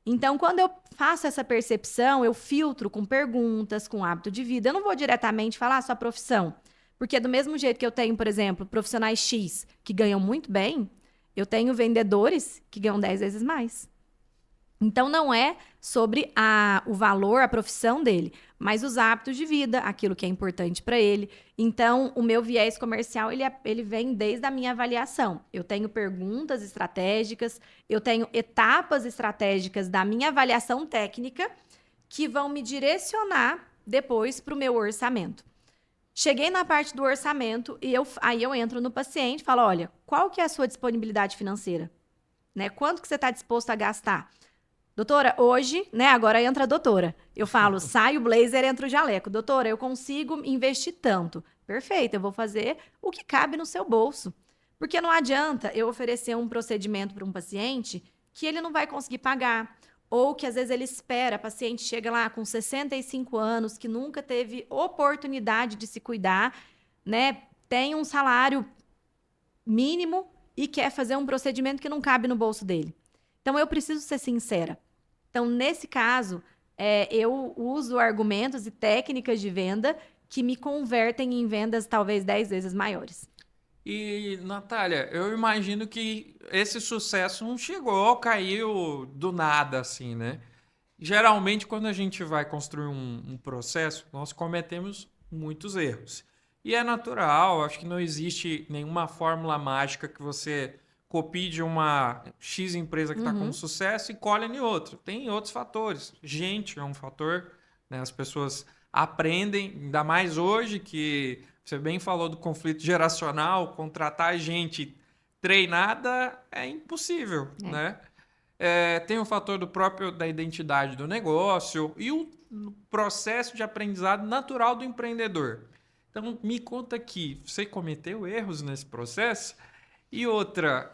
[SPEAKER 2] Então, quando eu faço essa percepção, eu filtro com perguntas, com hábito de vida. Eu não vou diretamente falar sua profissão. Porque do mesmo jeito que eu tenho, por exemplo, profissionais X que ganham muito bem, eu tenho vendedores que ganham 10 vezes mais. Então, não é sobre o valor, a profissão dele, mas os hábitos de vida, aquilo que é importante para ele. Então, o meu viés comercial, ele vem desde a minha avaliação. Eu tenho perguntas estratégicas, eu tenho etapas estratégicas da minha avaliação técnica que vão me direcionar depois para o meu orçamento. Cheguei na parte do orçamento e aí eu entro no paciente e falo, olha, qual que é a sua disponibilidade financeira? Né? Quanto que você está disposto a gastar? Doutora, hoje, né? Agora entra a doutora. Eu falo, sai o blazer, entra o jaleco. Doutora, eu consigo investir tanto. Perfeito, eu vou fazer o que cabe no seu bolso. Porque não adianta eu oferecer um procedimento para um paciente que ele não vai conseguir pagar. Ou que às vezes ele espera, a paciente chega lá com 65 anos, que nunca teve oportunidade de se cuidar, né? Tem um salário mínimo e quer fazer um procedimento que não cabe no bolso dele. Então, eu preciso ser sincera. Então, nesse caso, eu uso argumentos e técnicas de venda que me convertem em vendas talvez 10 vezes maiores.
[SPEAKER 1] E, Natália, eu imagino que esse sucesso não chegou, caiu do nada, assim, né? Geralmente, quando a gente vai construir um processo, nós cometemos muitos erros. E é natural, acho que não existe nenhuma fórmula mágica que você copie de uma X empresa que está com sucesso e colhe em outro. Tem outros fatores. Gente é um fator, né? As pessoas aprendem, ainda mais hoje que você bem falou do conflito geracional, contratar gente treinada é impossível, né? Tem o fator da identidade do negócio e o processo de aprendizado natural do empreendedor. Então, me conta aqui, você cometeu erros nesse processo? E outra,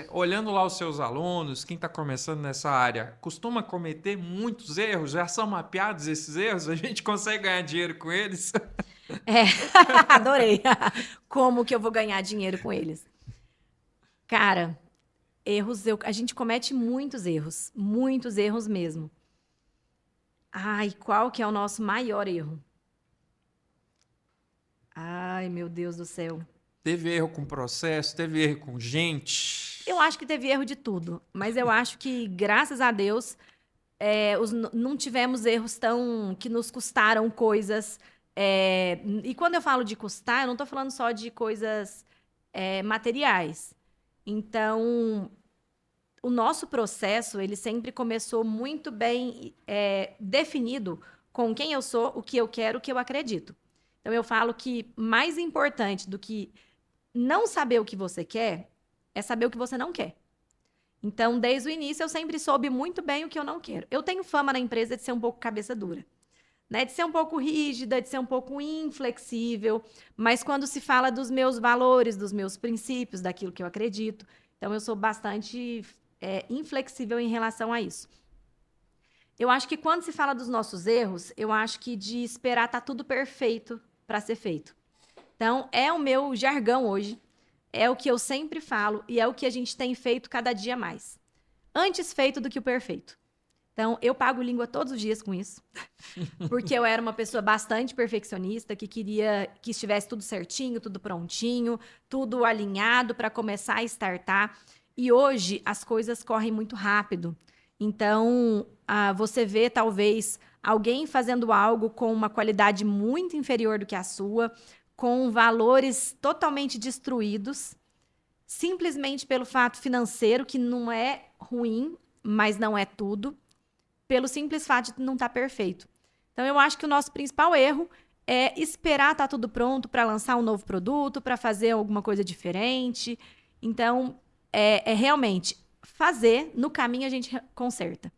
[SPEAKER 1] olhando lá os seus alunos, quem está começando nessa área, costuma cometer muitos erros? Já são mapeados esses erros? A gente consegue ganhar dinheiro com eles?
[SPEAKER 2] É, adorei. Como que eu vou ganhar dinheiro com eles? Cara, erros, a gente comete muitos erros mesmo. Ai, qual que é o nosso maior erro? Ai, meu Deus do céu.
[SPEAKER 1] Teve erro com processo, teve erro com gente.
[SPEAKER 2] Eu acho que teve erro de tudo, mas eu acho que, graças a Deus, não tivemos erros que nos custaram coisas. E quando eu falo de custar, eu não estou falando só de coisas materiais. Então, o nosso processo, ele sempre começou muito bem definido com quem eu sou, o que eu quero, o que eu acredito. Então, eu falo que mais importante do que não saber o que você quer é saber o que você não quer. Então, desde o início, eu sempre soube muito bem o que eu não quero. Eu tenho fama na empresa de ser um pouco cabeça dura, né? De ser um pouco rígida, de ser um pouco inflexível, mas quando se fala dos meus valores, dos meus princípios, daquilo que eu acredito, então eu sou bastante inflexível em relação a isso. Eu acho que quando se fala dos nossos erros, eu acho que de esperar tá tudo perfeito para ser feito. Então, é o meu jargão hoje, é o que eu sempre falo e é o que a gente tem feito cada dia mais. Antes feito do que o perfeito. Então, eu pago língua todos os dias com isso, porque eu era uma pessoa bastante perfeccionista, que queria que estivesse tudo certinho, tudo prontinho, tudo alinhado para começar a startar. E hoje, as coisas correm muito rápido. Então, você vê, talvez, alguém fazendo algo com uma qualidade muito inferior do que a sua, com valores totalmente destruídos, simplesmente pelo fato financeiro, que não é ruim, mas não é tudo, pelo simples fato de não estar perfeito. Então, eu acho que o nosso principal erro é esperar estar tudo pronto para lançar um novo produto, para fazer alguma coisa diferente. Então, realmente fazer, no caminho a gente conserta.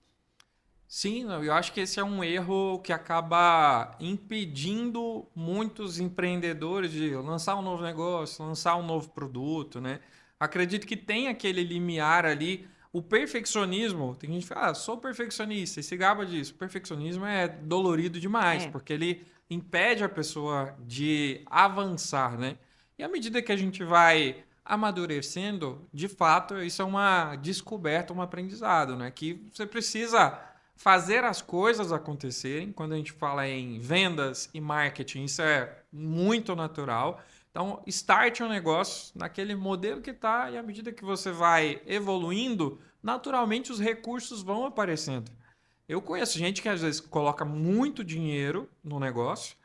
[SPEAKER 1] Sim, eu acho que esse é um erro que acaba impedindo muitos empreendedores de lançar um novo negócio, lançar um novo produto, né? Acredito que tem aquele limiar ali, o perfeccionismo, tem gente que fala, sou perfeccionista, e se gaba disso. O perfeccionismo é dolorido demais, porque ele impede a pessoa de avançar, né? E à medida que a gente vai amadurecendo, de fato, isso é uma descoberta, um aprendizado, né? Que você precisa fazer as coisas acontecerem. Quando a gente fala em vendas e marketing, isso é muito natural. Então, start um negócio naquele modelo que está e à medida que você vai evoluindo, naturalmente os recursos vão aparecendo. Eu conheço gente que às vezes coloca muito dinheiro no negócio.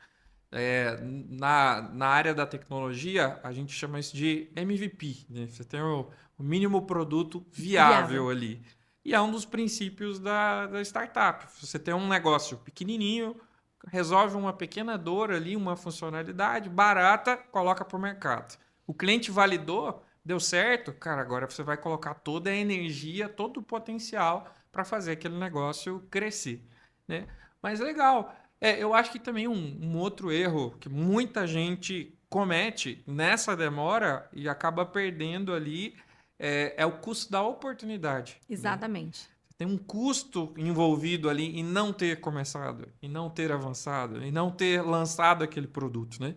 [SPEAKER 1] Na área da tecnologia, a gente chama isso de MVP, né? Você tem o mínimo produto viável ali. E é um dos princípios da startup. Você tem um negócio pequenininho, resolve uma pequena dor ali, uma funcionalidade barata, coloca para o mercado. O cliente validou, deu certo, cara, agora você vai colocar toda a energia, todo o potencial para fazer aquele negócio crescer, né? Mas legal. Eu acho que também um outro erro que muita gente comete nessa demora e acaba perdendo ali é o custo da oportunidade.
[SPEAKER 2] Exatamente.
[SPEAKER 1] Né? Tem um custo envolvido ali em não ter começado, em não ter avançado, em não ter lançado aquele produto, né?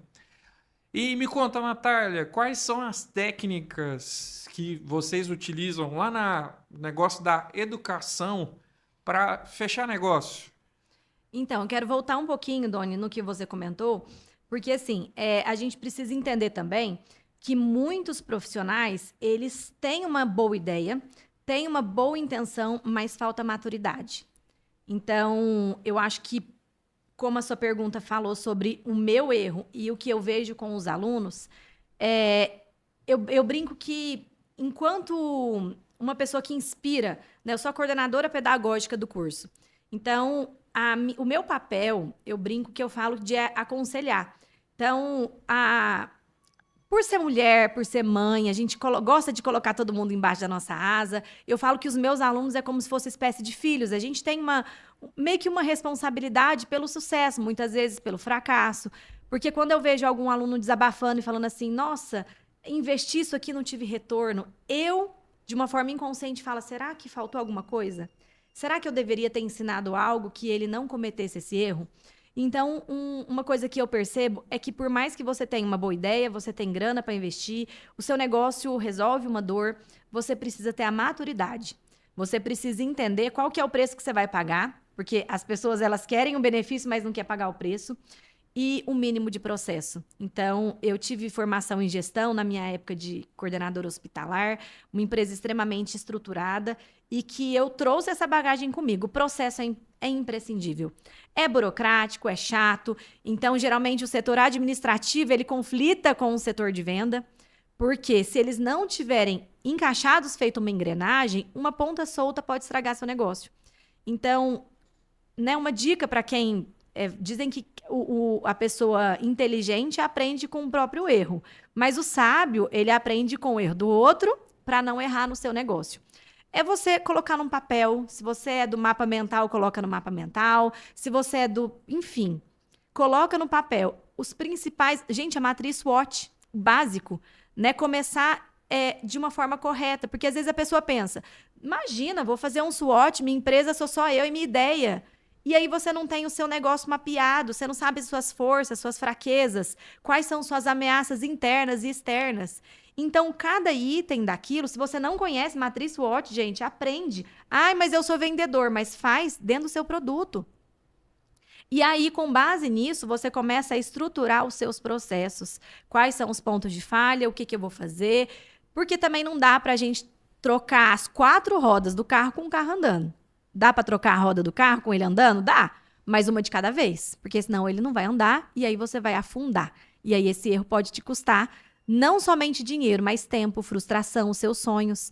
[SPEAKER 1] E me conta, Natália, quais são as técnicas que vocês utilizam lá no negócio da educação para fechar negócio?
[SPEAKER 2] Então, eu quero voltar um pouquinho, Doni, no que você comentou, porque assim, a gente precisa entender também que muitos profissionais, eles têm uma boa ideia, têm uma boa intenção, mas falta maturidade. Então, eu acho que, como a sua pergunta falou sobre o meu erro e o que eu vejo com os alunos, eu brinco que, enquanto uma pessoa que inspira, né, eu sou a coordenadora pedagógica do curso. Então, o meu papel, eu brinco que eu falo de aconselhar. Então, por ser mulher, por ser mãe, a gente gosta de colocar todo mundo embaixo da nossa asa. Eu falo que os meus alunos é como se fosse espécie de filhos. A gente tem meio que uma responsabilidade pelo sucesso, muitas vezes pelo fracasso. Porque quando eu vejo algum aluno desabafando e falando assim, nossa, investi isso aqui, não tive retorno, eu, de uma forma inconsciente, falo, será que faltou alguma coisa? Será que eu deveria ter ensinado algo que ele não cometesse esse erro? Então, uma coisa que eu percebo é que por mais que você tenha uma boa ideia, você tem grana para investir, o seu negócio resolve uma dor, você precisa ter a maturidade. Você precisa entender qual que é o preço que você vai pagar, porque as pessoas elas querem o benefício, mas não querem pagar o preço. E o mínimo de processo. Então, eu tive formação em gestão na minha época de coordenadora hospitalar, uma empresa extremamente estruturada e que eu trouxe essa bagagem comigo. O processo é imprescindível. É burocrático, é chato. Então, geralmente, o setor administrativo, ele conflita com o setor de venda, porque se eles não tiverem encaixados, feito uma engrenagem, uma ponta solta pode estragar seu negócio. Então, né, uma dica para quem... dizem que a pessoa inteligente aprende com o próprio erro, mas o sábio, ele aprende com o erro do outro para não errar no seu negócio. É você colocar num papel, se você é do mapa mental, coloca no mapa mental, se você é enfim, coloca no papel os principais, gente, a matriz SWOT, básico, né, começar de uma forma correta, porque às vezes a pessoa pensa, imagina, vou fazer um SWOT, minha empresa sou só eu e minha ideia. E aí você não tem o seu negócio mapeado, você não sabe suas forças, suas fraquezas, quais são suas ameaças internas e externas. Então, cada item daquilo, se você não conhece matriz SWOT, gente, aprende. Ai, mas eu sou vendedor, mas faz dentro do seu produto. E aí, com base nisso, você começa a estruturar os seus processos. Quais são os pontos de falha, o que eu vou fazer. Porque também não dá para a gente trocar as 4 rodas do carro com o carro andando. Dá para trocar a roda do carro com ele andando? Dá, mas uma de cada vez, porque senão ele não vai andar e aí você vai afundar. E aí esse erro pode te custar não somente dinheiro, mas tempo, frustração, os seus sonhos.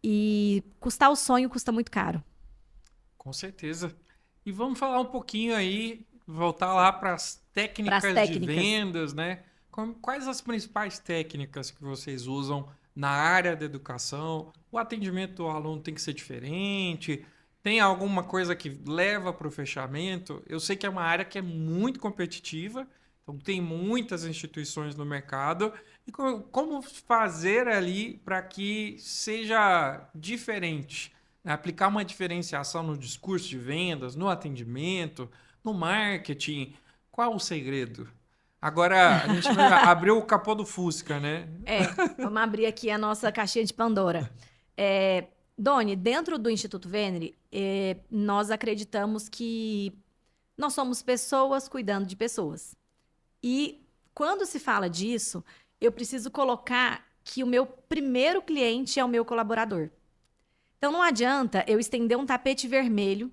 [SPEAKER 2] E custar o sonho custa muito caro.
[SPEAKER 1] Com certeza. E vamos falar um pouquinho aí, voltar lá para as técnicas de vendas, né? Quais as principais técnicas que vocês usam na área da educação? O atendimento do aluno tem que ser diferente? Tem alguma coisa que leva para o fechamento? Eu sei que é uma área que é muito competitiva, então tem muitas instituições no mercado. E como fazer ali para que seja diferente? Aplicar uma diferenciação no discurso de vendas, no atendimento, no marketing. Qual o segredo? Agora, a gente abriu o capô do Fusca, né?
[SPEAKER 2] Vamos abrir aqui a nossa caixinha de Pandora. Doni, dentro do Instituto Venere, nós acreditamos que nós somos pessoas cuidando de pessoas. E quando se fala disso, eu preciso colocar que o meu primeiro cliente é o meu colaborador. Então, não adianta eu estender um tapete vermelho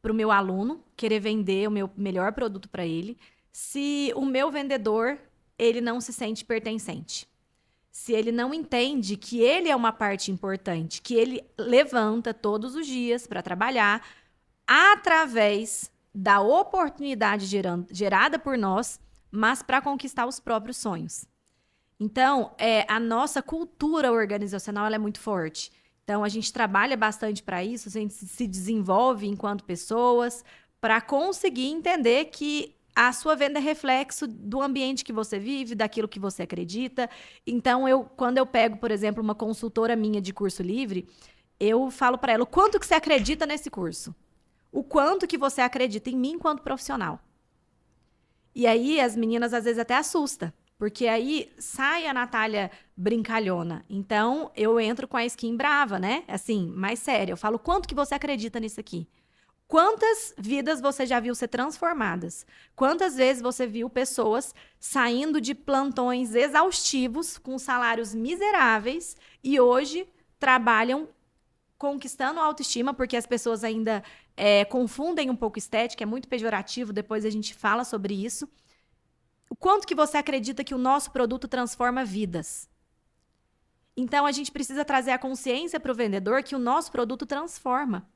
[SPEAKER 2] para o meu aluno, querer vender o meu melhor produto para ele, se o meu vendedor ele não se sente pertencente. Se ele não entende que ele é uma parte importante, que ele levanta todos os dias para trabalhar através da oportunidade gerada por nós, mas para conquistar os próprios sonhos. Então, a nossa cultura organizacional ela é muito forte. Então, a gente trabalha bastante para isso, a gente se desenvolve enquanto pessoas para conseguir entender que a sua venda é reflexo do ambiente que você vive, daquilo que você acredita. Então, quando eu pego, por exemplo, uma consultora minha de curso livre, eu falo para ela o quanto que você acredita nesse curso. O quanto que você acredita em mim enquanto profissional. E aí, as meninas às vezes até assustam. Porque aí sai a Natália brincalhona. Então, eu entro com a skin brava, né? Assim, mais séria. Eu falo, quanto que você acredita nisso aqui? Quantas vidas você já viu ser transformadas? Quantas vezes você viu pessoas saindo de plantões exaustivos, com salários miseráveis, e hoje trabalham conquistando a autoestima, porque as pessoas ainda confundem um pouco estética, é muito pejorativo, depois a gente fala sobre isso. O quanto que você acredita que o nosso produto transforma vidas? Então, a gente precisa trazer a consciência para o vendedor que o nosso produto transforma.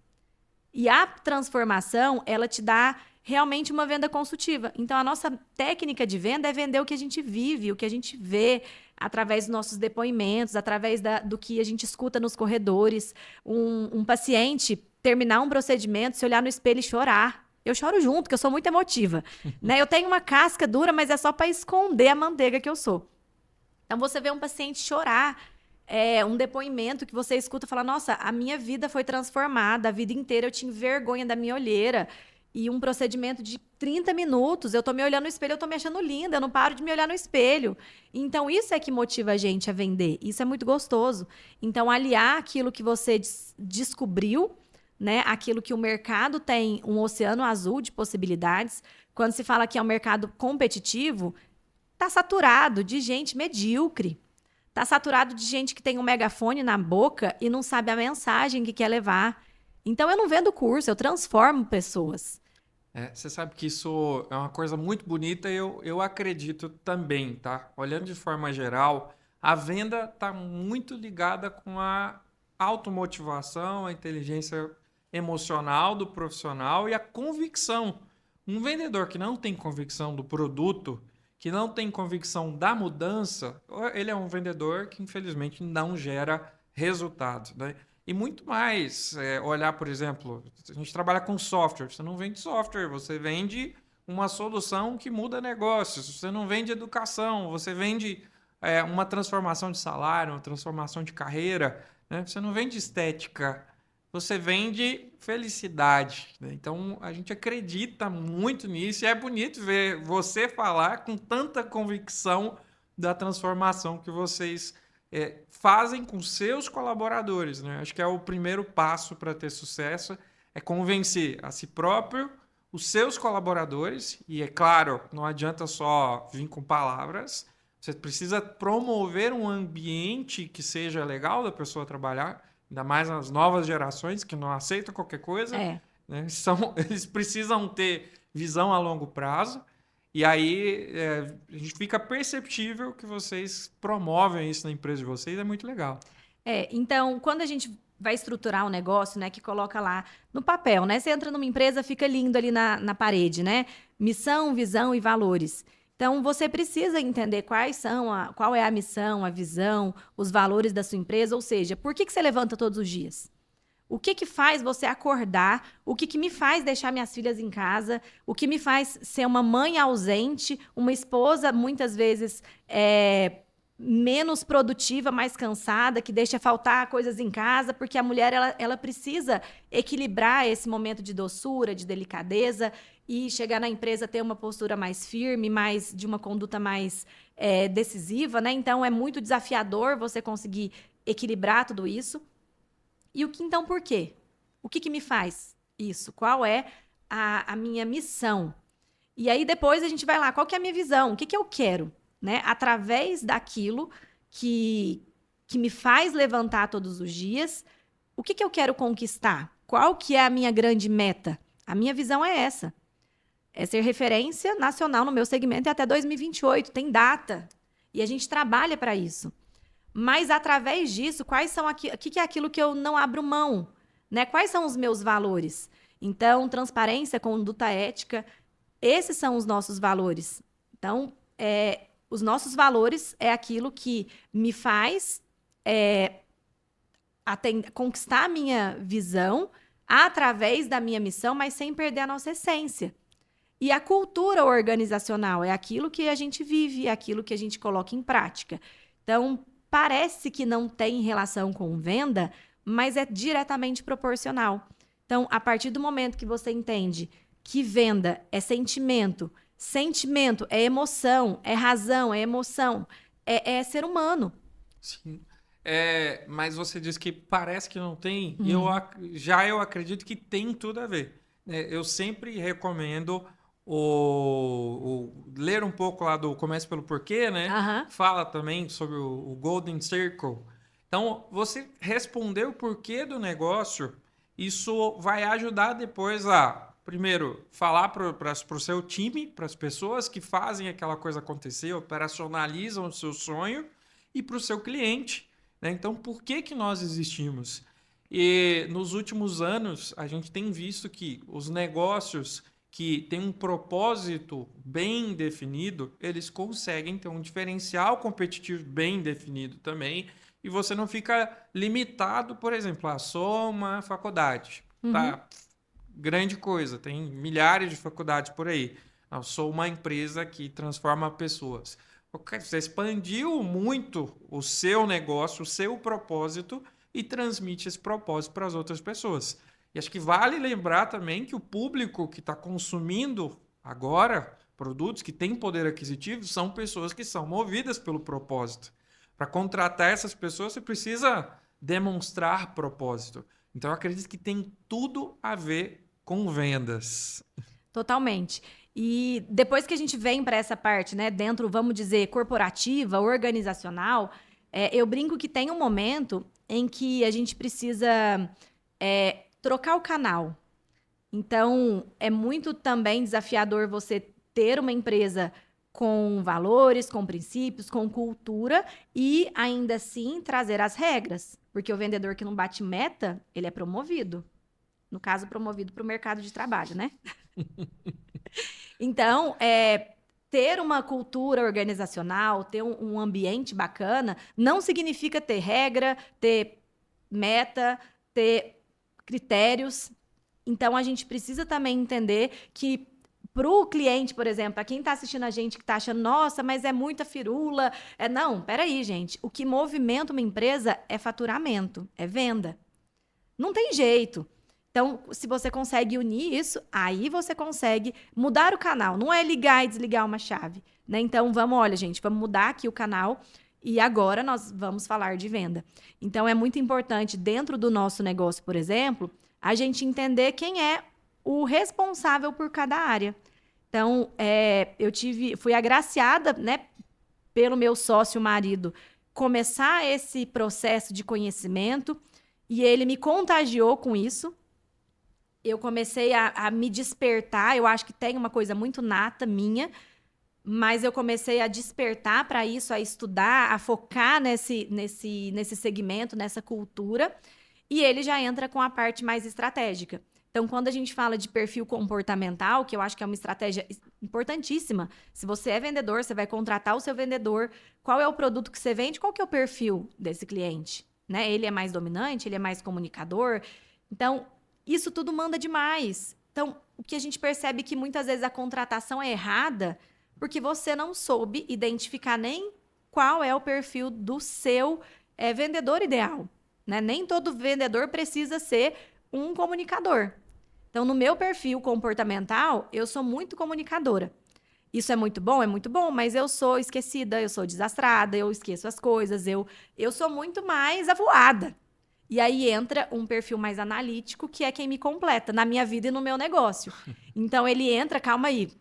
[SPEAKER 2] E a transformação, ela te dá realmente uma venda consultiva. Então, a nossa técnica de venda é vender o que a gente vive, o que a gente vê através dos nossos depoimentos, através do que a gente escuta nos corredores. Um paciente terminar um procedimento, se olhar no espelho e chorar. Eu choro junto, porque eu sou muito emotiva. Né? Eu tenho uma casca dura, mas é só para esconder a manteiga que eu sou. Então, você vê um paciente chorar, um depoimento que você escuta e fala, nossa, a minha vida foi transformada, a vida inteira eu tinha vergonha da minha olheira. E um procedimento de 30 minutos, eu tô me olhando no espelho, eu tô me achando linda, eu não paro de me olhar no espelho. Então, isso é que motiva a gente a vender. Isso é muito gostoso. Então, aliar aquilo que você descobriu, né? Aquilo que o mercado tem, um oceano azul de possibilidades. Quando se fala que é um mercado competitivo, tá saturado de gente medíocre. Tá saturado de gente que tem um megafone na boca e não sabe a mensagem que quer levar. Então, eu não vendo curso, eu transformo pessoas.
[SPEAKER 1] Você sabe que isso é uma coisa muito bonita e eu acredito também, tá? Olhando de forma geral, a venda está muito ligada com a automotivação, a inteligência emocional do profissional e a convicção. Um vendedor que não tem convicção do produto, que não tem convicção da mudança, ele é um vendedor que infelizmente não gera resultado, né? E muito mais, olhar, por exemplo, a gente trabalha com software, você não vende software, você vende uma solução que muda negócios, você não vende educação, você vende uma transformação de salário, uma transformação de carreira, né? Você não vende estética, você vende felicidade, né? Então, a gente acredita muito nisso e é bonito ver você falar com tanta convicção da transformação que vocês fazem com seus colaboradores, né? Acho que é o primeiro passo para ter sucesso, é convencer a si próprio, os seus colaboradores, e é claro, não adianta só vir com palavras, você precisa promover um ambiente que seja legal da pessoa trabalhar, ainda mais nas novas gerações que não aceitam qualquer coisa, né? Eles precisam ter visão a longo prazo. E aí a gente fica perceptível que vocês promovem isso na empresa de vocês, é muito legal.
[SPEAKER 2] Então, quando a gente vai estruturar um negócio, né, que coloca lá no papel, né? Você entra numa empresa, fica lindo ali na parede, né? Missão, visão e valores. Então, você precisa entender qual é a missão, a visão, os valores da sua empresa, ou seja, por que você levanta todos os dias? O que faz você acordar? O que me faz deixar minhas filhas em casa? O que me faz ser uma mãe ausente, uma esposa, muitas vezes, menos produtiva, mais cansada, que deixa faltar coisas em casa, porque a mulher ela precisa equilibrar esse momento de doçura, de delicadeza, e chegar na empresa ter uma postura mais firme, de uma conduta mais decisiva, né? Então, é muito desafiador você conseguir equilibrar tudo isso. Então, por quê? O que me faz isso? Qual é a minha missão? E aí, depois, a gente vai lá. Qual que é a minha visão? O que eu quero? Né? Através daquilo que me faz levantar todos os dias, o que eu quero conquistar? Qual que é a minha grande meta? A minha visão é essa. É ser referência nacional no meu segmento até 2028. Tem data. E a gente trabalha para isso. Mas, através disso, o que é aquilo que eu não abro mão? Né? Quais são os meus valores? Então, transparência, conduta ética, esses são os nossos valores. Então, os nossos valores é aquilo que me faz conquistar a minha visão através da minha missão, mas sem perder a nossa essência. E a cultura organizacional é aquilo que a gente vive, é aquilo que a gente coloca em prática. Então, parece que não tem relação com venda, mas é diretamente proporcional. Então, a partir do momento que você entende que venda é sentimento, sentimento é emoção, é razão, é emoção, é ser humano.
[SPEAKER 1] Sim. Mas você disse que parece que não tem, e eu acredito que tem tudo a ver. Eu sempre recomendo ler um pouco lá do Comece pelo Porquê, né? Fala também sobre o Golden Circle. Então, você responder o porquê do negócio, isso vai ajudar depois primeiro, falar para o seu time, para as pessoas que fazem aquela coisa acontecer, operacionalizam o seu sonho, e para o seu cliente, né? Então, por que nós existimos? E nos últimos anos, a gente tem visto que os negócios que têm um propósito bem definido, eles conseguem ter um diferencial competitivo bem definido também. E você não fica limitado, por exemplo, a só uma faculdade.
[SPEAKER 2] Uhum.
[SPEAKER 1] Tá? Grande coisa, tem milhares de faculdades por aí. Eu sou uma empresa que transforma pessoas. Você expandiu muito o seu negócio, o seu propósito e transmite esse propósito para as outras pessoas. E acho que vale lembrar também que o público que está consumindo agora produtos que têm poder aquisitivo são pessoas que são movidas pelo propósito. Para contratar essas pessoas, você precisa demonstrar propósito. Então, eu acredito que tem tudo a ver com vendas.
[SPEAKER 2] Totalmente. E depois que a gente vem para essa parte, né, dentro, vamos dizer, corporativa, organizacional, eu brinco que tem um momento em que a gente precisa trocar o canal. Então, é muito também desafiador você ter uma empresa com valores, com princípios, com cultura e ainda assim trazer as regras. Porque o vendedor que não bate meta, ele é promovido. No caso, promovido para o mercado de trabalho, né? Então, ter uma cultura organizacional, ter um ambiente bacana, não significa ter regra, ter meta, ter critérios. Então, a gente precisa também entender que para o cliente, por exemplo, para quem está assistindo a gente que está achando, nossa, mas é muita firula. Não, peraí, gente. O que movimenta uma empresa é faturamento, é venda. Não tem jeito. Então, se você consegue unir isso, aí você consegue mudar o canal. Não é ligar e desligar uma chave, né? Então, olha, gente, vamos mudar aqui o canal e agora nós vamos falar de venda. Então, é muito importante, dentro do nosso negócio, por exemplo, a gente entender quem é o responsável por cada área. Então, fui agraciada, né, pelo meu sócio marido, começar esse processo de conhecimento e ele me contagiou com isso. Eu comecei a me despertar. Eu acho que tem uma coisa muito nata minha, mas eu comecei a despertar para isso, a estudar, a focar nesse segmento, nessa cultura. E ele já entra com a parte mais estratégica. Então, quando a gente fala de perfil comportamental, que eu acho que é uma estratégia importantíssima, se você é vendedor, você vai contratar o seu vendedor, qual é o produto que você vende, qual que é o perfil desse cliente? Né? Ele é mais dominante, ele é mais comunicador? Então, isso tudo manda demais. Então, o que a gente percebe é que muitas vezes a contratação é errada porque você não soube identificar nem qual é o perfil do seu vendedor ideal. Né? Nem todo vendedor precisa ser um comunicador. Então, no meu perfil comportamental, eu sou muito comunicadora. Isso é muito bom, mas eu sou esquecida, eu sou desastrada, eu esqueço as coisas, eu sou muito mais avoada. E aí entra um perfil mais analítico, que é quem me completa na minha vida e no meu negócio. Então, ele entra, calma aí.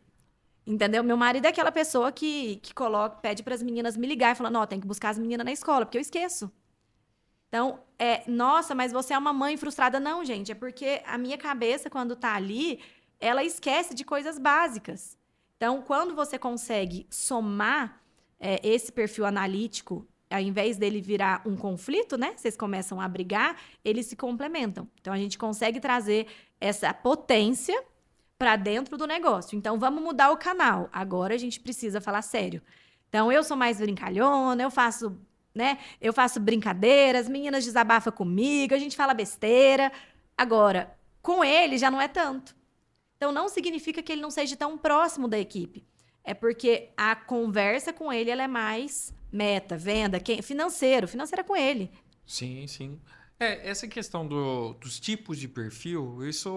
[SPEAKER 2] Entendeu? Meu marido é aquela pessoa que pede para as meninas me ligar e falando, ó, tem que buscar as meninas na escola, porque eu esqueço. Então, nossa, mas você é uma mãe frustrada. Não, gente, é porque a minha cabeça, quando tá ali, ela esquece de coisas básicas. Então, quando você consegue somar esse perfil analítico, ao invés dele virar um conflito, né? Vocês começam a brigar, eles se complementam. Então, a gente consegue trazer essa potência para dentro do negócio. Então, vamos mudar o canal. Agora a gente precisa falar sério. Então, eu sou mais brincalhona, eu faço, né? Eu faço brincadeiras, meninas desabafam comigo, a gente fala besteira. Agora, com ele já não é tanto. Então, não significa que ele não seja tão próximo da equipe. É porque a conversa com ele ela é mais meta, venda, financeiro. Financeiro é com ele.
[SPEAKER 1] Sim, sim. Essa questão dos tipos de perfil, isso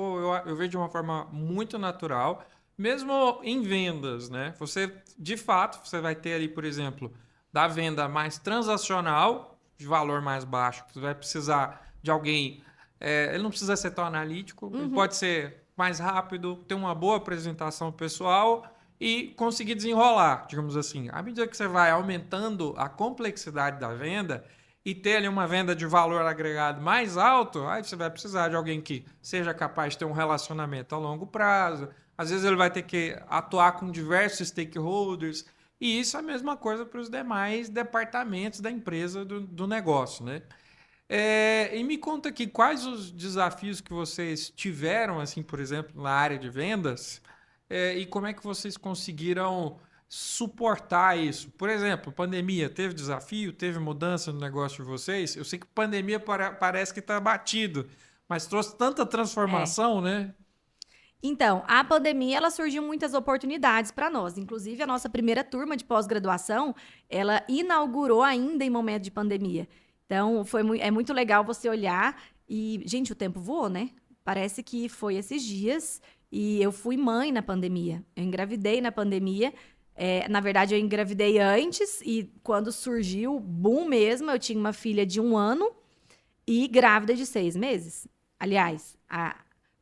[SPEAKER 1] eu vejo de uma forma muito natural, mesmo em vendas, né? Você, de fato, você vai ter ali, por exemplo, da venda mais transacional, de valor mais baixo, você vai precisar de alguém, ele não precisa ser tão analítico, ele pode ser mais rápido, ter uma boa apresentação pessoal e conseguir desenrolar, digamos assim. À medida que você vai aumentando a complexidade da venda, e ter ali uma venda de valor agregado mais alto, aí você vai precisar de alguém que seja capaz de ter um relacionamento a longo prazo. Às vezes ele vai ter que atuar com diversos stakeholders. E isso é a mesma coisa para os demais departamentos da empresa, do negócio, né? E me conta aqui, quais os desafios que vocês tiveram, assim, por exemplo, na área de vendas, e como é que vocês conseguiram suportar isso? Por exemplo, pandemia, teve desafio, teve mudança no negócio de vocês? Eu sei que pandemia parece que está batido, mas trouxe tanta
[SPEAKER 2] É.
[SPEAKER 1] transformação, né?
[SPEAKER 2] Então, a pandemia, ela surgiu muitas oportunidades para nós. Inclusive, a nossa primeira turma de pós-graduação, ela inaugurou ainda em momento de pandemia. Então, é muito legal você olhar e, gente, o tempo voou, né? Parece que foi esses dias e eu fui mãe na pandemia. Eu engravidei na pandemia. Na verdade, eu engravidei antes e quando surgiu o boom mesmo, eu tinha uma filha de 1 ano e grávida de 6 meses. Aliás,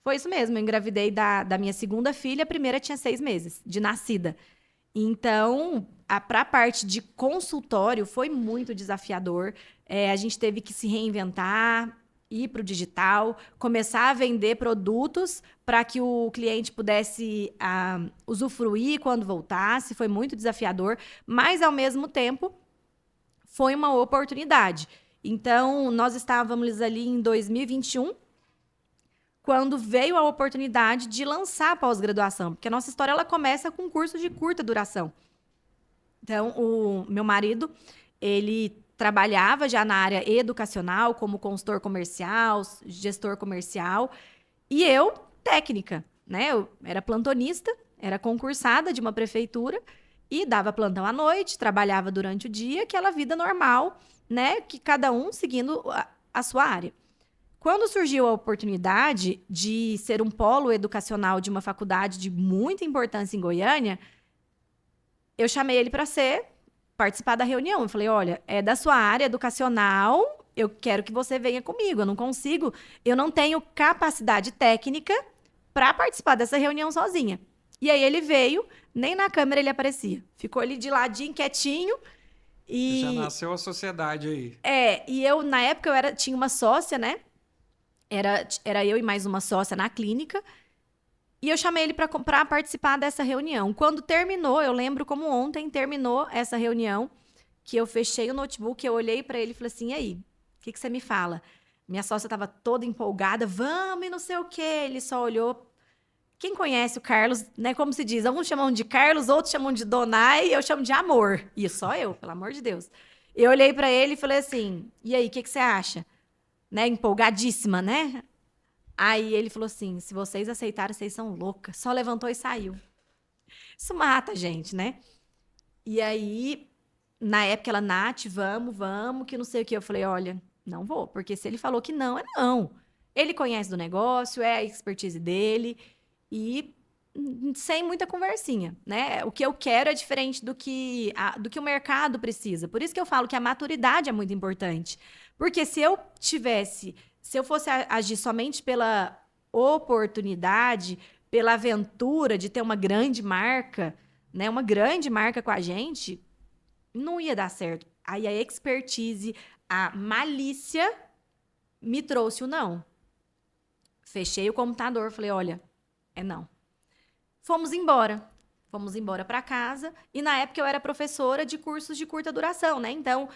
[SPEAKER 2] foi isso mesmo. Eu engravidei da minha segunda filha, a primeira tinha 6 meses de nascida. Então, para a parte de consultório, foi muito desafiador. A gente teve que se reinventar, ir para o digital, começar a vender produtos para que o cliente pudesse usufruir quando voltasse. Foi muito desafiador, mas, ao mesmo tempo, foi uma oportunidade. Então, nós estávamos ali em 2021, quando veio a oportunidade de lançar a pós-graduação, porque a nossa história ela começa com cursos de curta duração. Então, o meu marido, ele trabalhava já na área educacional, como consultor comercial, gestor comercial, e eu, técnica, né? Eu era plantonista, era concursada de uma prefeitura e dava plantão à noite, trabalhava durante o dia, aquela vida normal, né? Que cada um seguindo a sua área. Quando surgiu a oportunidade de ser um polo educacional de uma faculdade de muita importância em Goiânia, eu chamei ele para participar da reunião. Eu falei: olha, é da sua área educacional, eu quero que você venha comigo. Eu não tenho capacidade técnica para participar dessa reunião sozinha. E aí ele veio, nem na câmera ele aparecia. Ficou ali de ladinho, quietinho.
[SPEAKER 1] Já
[SPEAKER 2] E
[SPEAKER 1] nasceu a sociedade aí.
[SPEAKER 2] eu, na época, tinha uma sócia, né? Era eu e mais uma sócia na clínica. E eu chamei ele para participar dessa reunião. Quando terminou, eu lembro como ontem terminou essa reunião, que eu fechei o notebook, eu olhei para ele e falei assim: e aí, o que você me fala? Minha sócia estava toda empolgada, vamos e não sei o quê. Ele só olhou. Quem conhece o Carlos, né? Como se diz, alguns chamam de Carlos, outros chamam de Donai, e eu chamo de Amor. E só eu, pelo amor de Deus. Eu olhei para ele e falei assim: e aí, o que você acha? Né? Empolgadíssima, né? Aí ele falou assim: se vocês aceitaram, vocês são loucas. Só levantou e saiu. Isso mata a gente, né? E aí, na época, ela, Nath, vamos, que não sei o que. Eu falei: olha, não vou, porque se ele falou que não, é não. Ele conhece do negócio, é a expertise dele, e sem muita conversinha, né? O que eu quero é diferente do que o mercado precisa. Por isso que eu falo que a maturidade é muito importante. Porque se eu fosse agir somente pela oportunidade, pela aventura de ter uma grande marca, né? Uma grande marca com a gente, não ia dar certo. Aí a expertise, a malícia me trouxe o não. Fechei o computador, falei: olha, é não. Fomos embora. Fomos embora para casa. E na época eu era professora de cursos de curta duração, né? Então,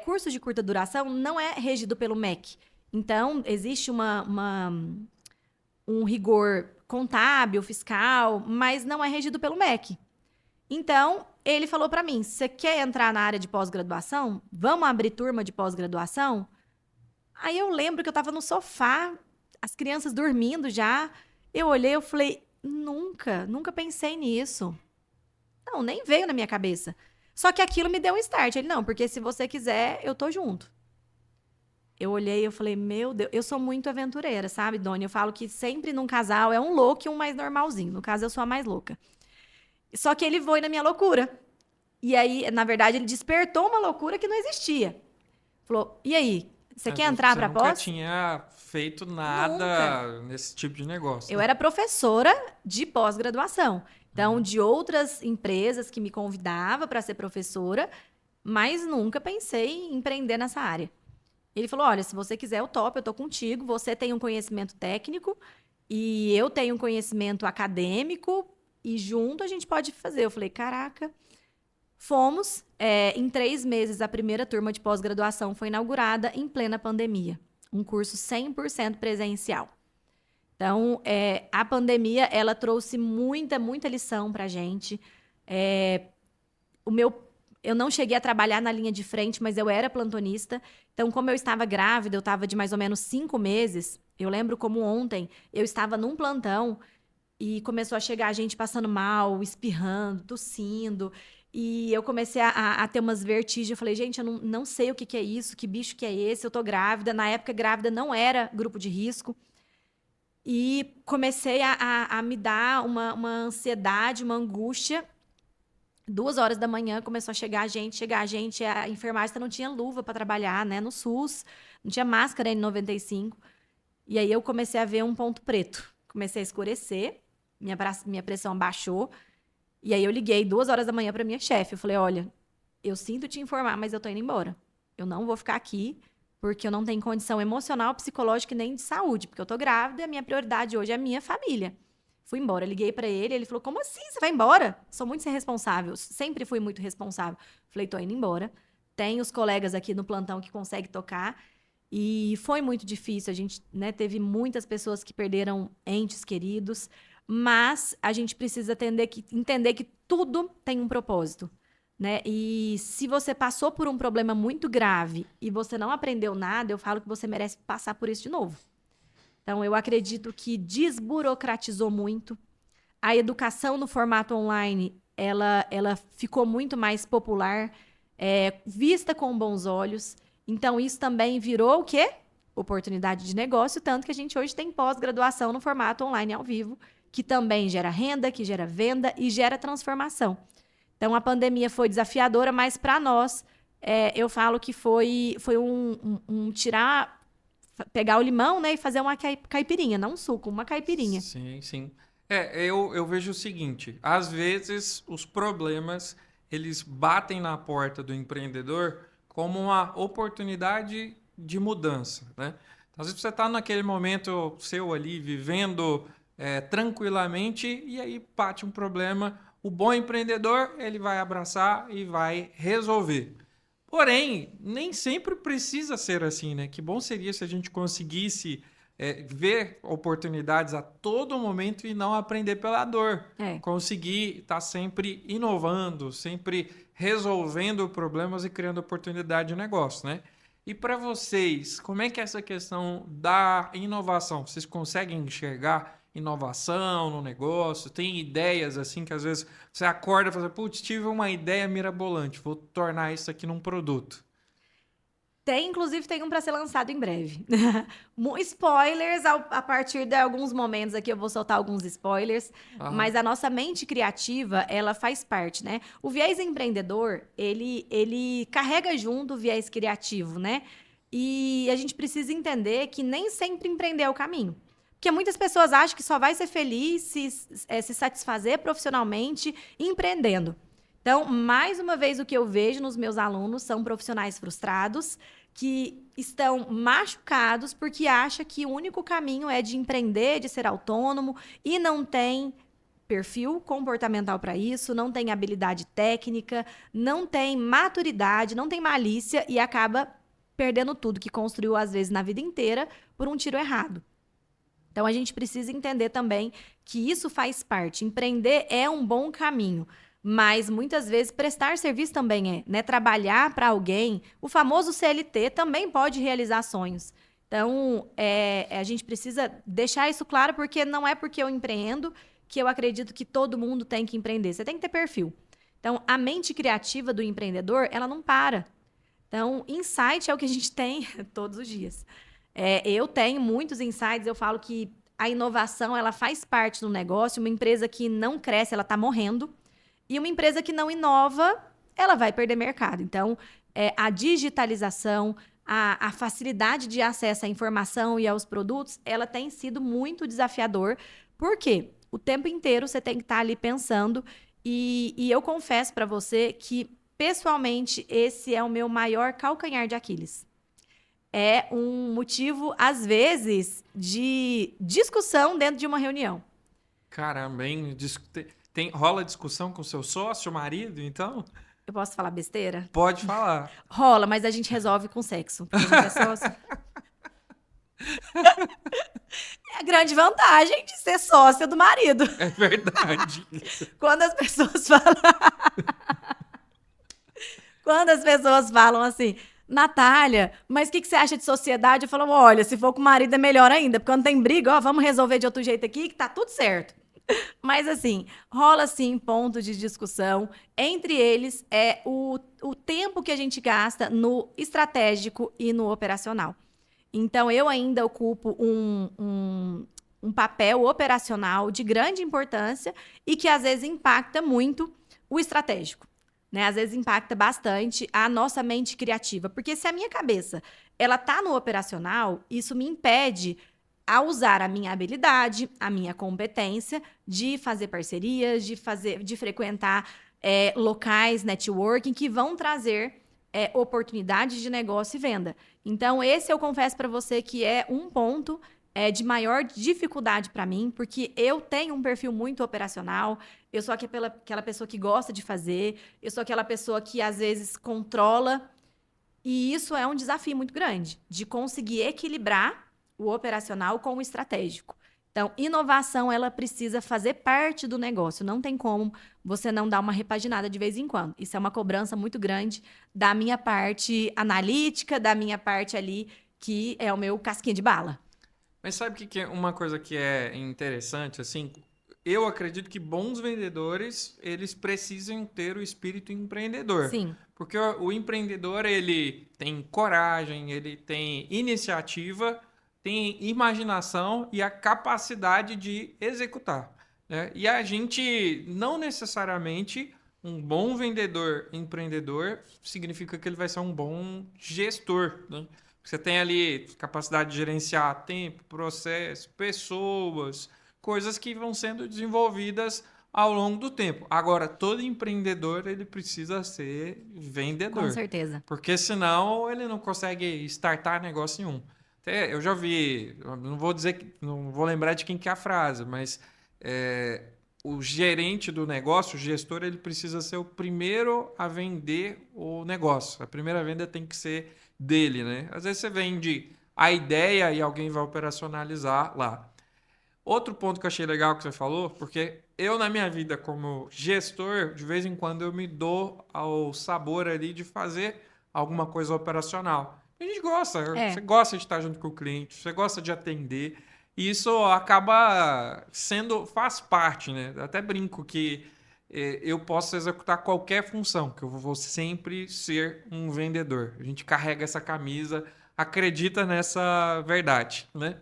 [SPEAKER 2] curso de curta duração não é regido pelo MEC. Então, existe um rigor contábil, fiscal, mas não é regido pelo MEC. Então, ele falou para mim: você quer entrar na área de pós-graduação? Vamos abrir turma de pós-graduação? Aí eu lembro que eu estava no sofá, as crianças dormindo já. Eu olhei, eu falei: nunca pensei nisso. Não, nem veio na minha cabeça. Só que aquilo me deu um start. Ele: não, porque se você quiser, eu tô junto. Eu olhei e eu falei: meu Deus, eu sou muito aventureira, sabe, Doni? Eu falo que sempre num casal é um louco e um mais normalzinho. No caso, eu sou a mais louca. Só que ele foi na minha loucura. E aí, na verdade, ele despertou uma loucura que não existia. Falou: e aí, você quer entrar
[SPEAKER 1] Você
[SPEAKER 2] para
[SPEAKER 1] nunca
[SPEAKER 2] pós?
[SPEAKER 1] tinha feito
[SPEAKER 2] Nunca.
[SPEAKER 1] nada nesse tipo de negócio,
[SPEAKER 2] Eu
[SPEAKER 1] né?
[SPEAKER 2] era professora de pós-graduação. Então, de outras empresas que me convidavam para ser professora, mas nunca pensei em empreender nessa área. Ele falou: olha, se você quiser, eu topo, eu tô contigo. Você tem um conhecimento técnico e eu tenho um conhecimento acadêmico e junto a gente pode fazer. Eu falei: caraca. Fomos, em 3 meses, a primeira turma de pós-graduação foi inaugurada em plena pandemia. Um curso 100% presencial. Então, a pandemia, ela trouxe muita lição pra gente. Eu não cheguei a trabalhar na linha de frente, mas eu era plantonista. Então, como eu estava grávida, eu estava de mais ou menos 5 meses. Eu lembro como ontem, eu estava num plantão e começou a chegar gente passando mal, espirrando, tossindo. E eu comecei a ter umas vertigens. Eu falei, gente, eu não sei o que é isso, que bicho que é esse, eu tô grávida. Na época, grávida não era grupo de risco. E comecei a me dar uma ansiedade, uma angústia. 2 horas da manhã começou a chegar gente. A enfermagem não tinha luva para trabalhar, né? No SUS, não tinha máscara N95. E aí eu comecei a ver um ponto preto. Comecei a escurecer, minha pressão baixou. E aí eu liguei 2 horas da manhã para minha chefe. Eu falei, olha, eu sinto te informar, mas eu tô indo embora. Eu não vou ficar aqui porque eu não tenho condição emocional, psicológica e nem de saúde, porque eu tô grávida e a minha prioridade hoje é a minha família. Fui embora, liguei pra ele falou, como assim, você vai embora? Sou muito responsável, sempre fui muito responsável. Falei, tô indo embora. Tem os colegas aqui no plantão que conseguem tocar. E foi muito difícil, a gente, né, teve muitas pessoas que perderam entes queridos, mas a gente precisa entender que tudo tem um propósito, né? E se você passou por um problema muito grave e você não aprendeu nada, eu falo que você merece passar por isso de novo. Então, eu acredito que desburocratizou muito. A educação no formato online, ela ficou muito mais popular, vista com bons olhos. Então, isso também virou o quê? Oportunidade de negócio, tanto que a gente hoje tem pós-graduação no formato online ao vivo, que também gera renda, que gera venda e gera transformação. Então, a pandemia foi desafiadora, mas para nós, eu falo que foi pegar o limão, né, e fazer uma caipirinha, não um suco, uma caipirinha.
[SPEAKER 1] Sim, sim. Eu vejo o seguinte, às vezes os problemas, eles batem na porta do empreendedor como uma oportunidade de mudança, né? Às vezes você está naquele momento seu ali, vivendo tranquilamente, e aí bate um problema. O bom empreendedor, ele vai abraçar e vai resolver. Porém, nem sempre precisa ser assim, né? Que bom seria se a gente conseguisse ver oportunidades a todo momento e não aprender pela dor. Conseguir estar sempre inovando, sempre resolvendo problemas e criando oportunidade de negócio, né? E para vocês, como é que é essa questão da inovação? Vocês conseguem enxergar inovação no negócio? Tem ideias assim que às vezes você acorda e fala, putz, tive uma ideia mirabolante, vou tornar isso aqui num produto.
[SPEAKER 2] Inclusive tem um para ser lançado em breve. Spoilers, a partir de alguns momentos aqui eu vou soltar alguns spoilers, mas a nossa mente criativa, ela faz parte, né? O viés empreendedor, ele carrega junto o viés criativo, né? E a gente precisa entender que nem sempre empreender é o caminho. Porque muitas pessoas acham que só vai ser feliz se satisfazer profissionalmente empreendendo. Então, mais uma vez, o que eu vejo nos meus alunos são profissionais frustrados que estão machucados porque acham que o único caminho é de empreender, de ser autônomo e não tem perfil comportamental para isso, não tem habilidade técnica, não tem maturidade, não tem malícia e acaba perdendo tudo que construiu, às vezes, na vida inteira por um tiro errado. Então, a gente precisa entender também que isso faz parte. Empreender é um bom caminho. Mas, muitas vezes, prestar serviço também é, né? Trabalhar para alguém, o famoso CLT também pode realizar sonhos. Então, a gente precisa deixar isso claro, porque não é porque eu empreendo que eu acredito que todo mundo tem que empreender. Você tem que ter perfil. Então, a mente criativa do empreendedor, ela não para. Então, insight é o que a gente tem todos os dias. Eu tenho muitos insights, eu falo que a inovação, ela faz parte do negócio. Uma empresa que não cresce, ela está morrendo. E uma empresa que não inova, ela vai perder mercado. Então, a digitalização, a facilidade de acesso à informação e aos produtos, ela tem sido muito desafiador. Por quê? O tempo inteiro você tem que estar ali pensando. E eu confesso para você que, pessoalmente, esse é o meu maior calcanhar de Aquiles. É um motivo, às vezes, de discussão dentro de uma reunião.
[SPEAKER 1] Caramba, hein? Rola discussão com seu sócio, marido, então?
[SPEAKER 2] Eu posso falar besteira?
[SPEAKER 1] Pode falar.
[SPEAKER 2] Rola, mas a gente resolve com sexo. Porque a gente é sócio. É a grande vantagem de ser sócia do marido.
[SPEAKER 1] É verdade.
[SPEAKER 2] Quando as pessoas falam... Quando as pessoas falam assim, Natália, mas o que você acha de sociedade? Eu falo, olha, se for com o marido é melhor ainda, porque quando tem briga, ó, vamos resolver de outro jeito aqui, que tá tudo certo. Mas assim, rola sim ponto de discussão. Entre eles é o tempo que a gente gasta no estratégico e no operacional. Então, eu ainda ocupo um papel operacional de grande importância e que às vezes impacta muito o estratégico. Né? Às vezes impacta bastante a nossa mente criativa. Porque se a minha cabeça ela tá no operacional, isso me impede a usar a minha habilidade, a minha competência de fazer parcerias, de frequentar locais, networking, que vão trazer oportunidades de negócio e venda. Então, esse eu confesso para você que é um ponto de maior dificuldade para mim, porque eu tenho um perfil muito operacional, eu sou aquela pessoa que gosta de fazer, eu sou aquela pessoa que às vezes controla, e isso é um desafio muito grande, de conseguir equilibrar o operacional com o estratégico. Então, inovação, ela precisa fazer parte do negócio, não tem como você não dar uma repaginada de vez em quando. Isso é uma cobrança muito grande da minha parte analítica, da minha parte ali, que é o meu casquinha de bala.
[SPEAKER 1] Mas sabe o que é uma coisa que é interessante, assim? Eu acredito que bons vendedores, eles precisam ter o espírito empreendedor.
[SPEAKER 2] Sim.
[SPEAKER 1] Porque o empreendedor, ele tem coragem, ele tem iniciativa, tem imaginação e a capacidade de executar. Né? E a gente, não necessariamente, um bom vendedor empreendedor significa que ele vai ser um bom gestor, né? Você tem ali capacidade de gerenciar tempo, processo, pessoas, coisas que vão sendo desenvolvidas ao longo do tempo. Agora, todo empreendedor ele precisa ser vendedor.
[SPEAKER 2] Com certeza.
[SPEAKER 1] Porque senão ele não consegue startar negócio nenhum. Até eu já vi, não vou dizer, não vou lembrar de quem que é a frase, mas o gerente do negócio, o gestor, ele precisa ser o primeiro a vender o negócio. A primeira venda tem que ser dele, né? Às vezes você vende a ideia e alguém vai operacionalizar lá. Outro ponto que eu achei legal que você falou, porque eu na minha vida como gestor, de vez em quando eu me dou ao sabor ali de fazer alguma coisa operacional. A gente gosta, você gosta de estar junto com o cliente, você gosta de atender, e isso acaba faz parte, né? Eu até brinco que eu posso executar qualquer função, que eu vou sempre ser um vendedor. A gente carrega essa camisa, acredita nessa verdade, né?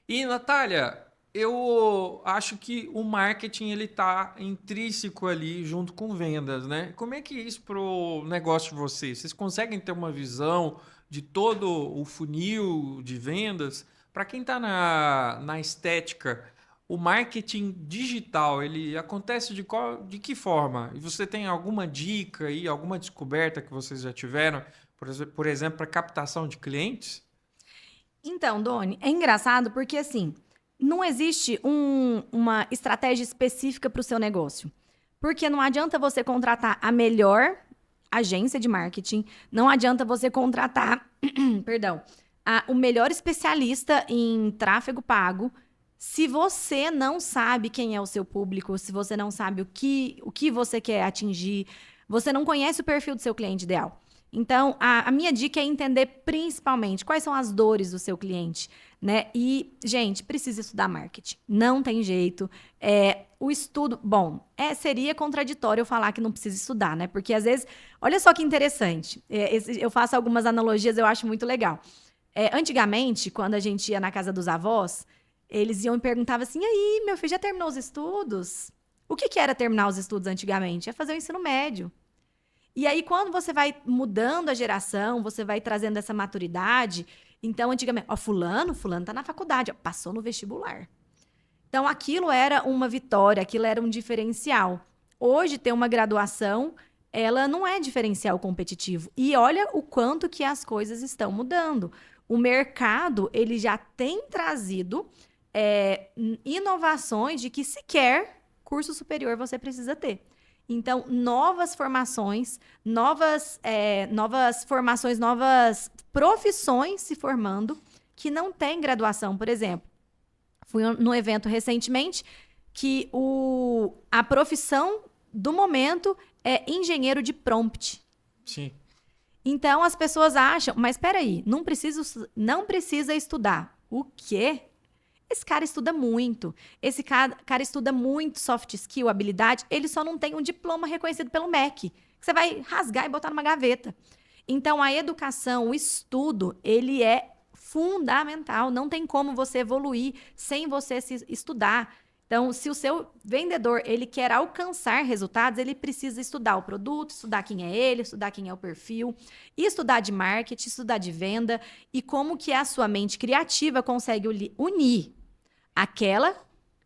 [SPEAKER 1] E, Natália, eu acho que o marketing ele está intrínseco ali junto com vendas, né? Como é que é isso para o negócio de vocês? Vocês conseguem ter uma visão de todo o funil de vendas? Para quem está na estética, o marketing digital, ele acontece de que forma? E você tem alguma dica aí, alguma descoberta que vocês já tiveram, por exemplo, para captação de clientes?
[SPEAKER 2] Então, Doni, é engraçado porque, assim, não existe uma estratégia específica para o seu negócio. Porque não adianta você contratar a melhor agência de marketing, não adianta você contratar, perdão, o melhor especialista em tráfego pago, se você não sabe quem é o seu público, se você não sabe o que você quer atingir, você não conhece o perfil do seu cliente ideal. Então, a minha dica é entender principalmente quais são as dores do seu cliente, né? E, gente, precisa estudar marketing. Não tem jeito. O estudo... Bom, seria contraditório eu falar que não precisa estudar, né? Porque, às vezes... Olha só que interessante. Eu faço algumas analogias, eu acho muito legal. Antigamente, quando a gente ia na casa dos avós, eles iam e perguntavam assim, e aí, meu filho, já terminou os estudos? O que era terminar os estudos antigamente? É fazer o ensino médio. E aí, quando você vai mudando a geração, você vai trazendo essa maturidade, então, antigamente, fulano tá na faculdade, passou no vestibular. Então, aquilo era uma vitória, aquilo era um diferencial. Hoje, ter uma graduação, ela não é diferencial competitivo. E olha o quanto que as coisas estão mudando. O mercado, ele já tem trazido inovações de que sequer curso superior você precisa ter. Então, novas formações, novas formações, novas profissões se formando que não têm graduação. Por exemplo, fui num evento recentemente que a profissão do momento é engenheiro de prompt.
[SPEAKER 1] Sim.
[SPEAKER 2] Então, as pessoas acham, mas espera aí, não precisa estudar. O quê? Esse cara estuda muito. Esse cara estuda muito soft skill, habilidade. Ele só não tem um diploma reconhecido pelo MEC, que você vai rasgar e botar numa gaveta. Então, a educação, o estudo, ele é fundamental. Não tem como você evoluir sem você se estudar. Então, se o seu vendedor ele quer alcançar resultados, ele precisa estudar o produto, estudar quem é ele, estudar quem é o perfil, estudar de marketing, estudar de venda e como que a sua mente criativa consegue unir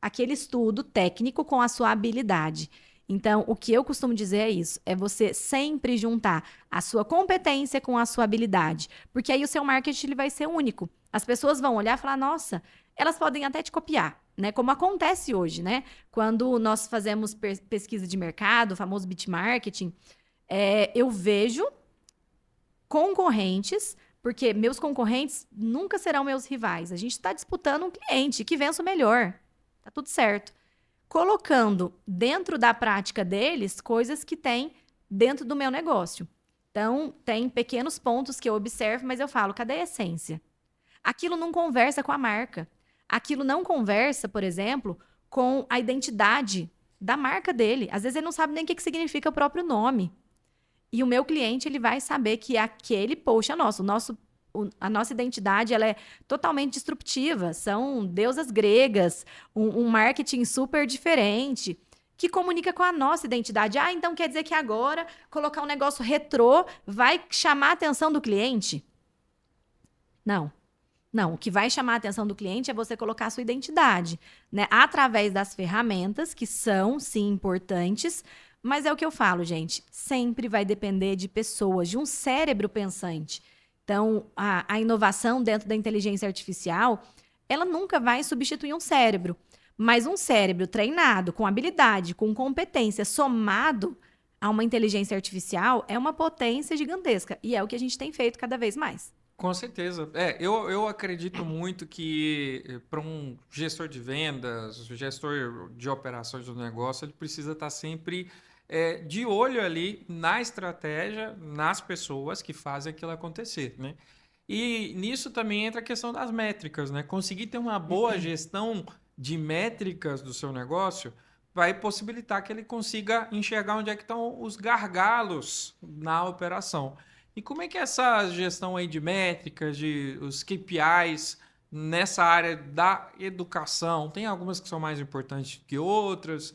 [SPEAKER 2] aquele estudo técnico com a sua habilidade. Então, o que eu costumo dizer é isso, é você sempre juntar a sua competência com a sua habilidade, porque aí o seu marketing ele vai ser único. As pessoas vão olhar e falar, nossa, elas podem até te copiar, né? Como acontece hoje, né? Quando nós fazemos pesquisa de mercado, o famoso beat marketing, eu vejo concorrentes, porque meus concorrentes nunca serão meus rivais. A gente está disputando um cliente que vença o melhor. Tá tudo certo. Colocando dentro da prática deles coisas que tem dentro do meu negócio. Então, tem pequenos pontos que eu observo, mas eu falo, cadê a essência? Aquilo não conversa com a marca. Aquilo não conversa, por exemplo, com a identidade da marca dele. Às vezes ele não sabe nem o que significa o próprio nome. E o meu cliente ele vai saber que aquele post é nosso. A nossa identidade ela é totalmente disruptiva. São deusas gregas, um marketing super diferente, que comunica com a nossa identidade. Ah, então quer dizer que agora colocar um negócio retrô vai chamar a atenção do cliente? Não. Não, o que vai chamar a atenção do cliente é você colocar a sua identidade, né? Através das ferramentas, que são, sim, importantes, mas é o que eu falo, gente, sempre vai depender de pessoas, de um cérebro pensante. Então, a inovação dentro da inteligência artificial, ela nunca vai substituir um cérebro, mas um cérebro treinado, com habilidade, com competência, somado a uma inteligência artificial, é uma potência gigantesca, e é o que a gente tem feito cada vez mais.
[SPEAKER 1] Com certeza. Eu acredito muito que para um gestor de vendas, gestor de operações do negócio, ele precisa estar sempre de olho ali na estratégia, nas pessoas que fazem aquilo acontecer, né? E nisso também entra a questão das métricas, né? Conseguir ter uma boa gestão de métricas do seu negócio vai possibilitar que ele consiga enxergar onde é que estão os gargalos na operação. E como é que é essa gestão aí de métricas, os KPIs nessa área da educação? Tem algumas que são mais importantes que outras?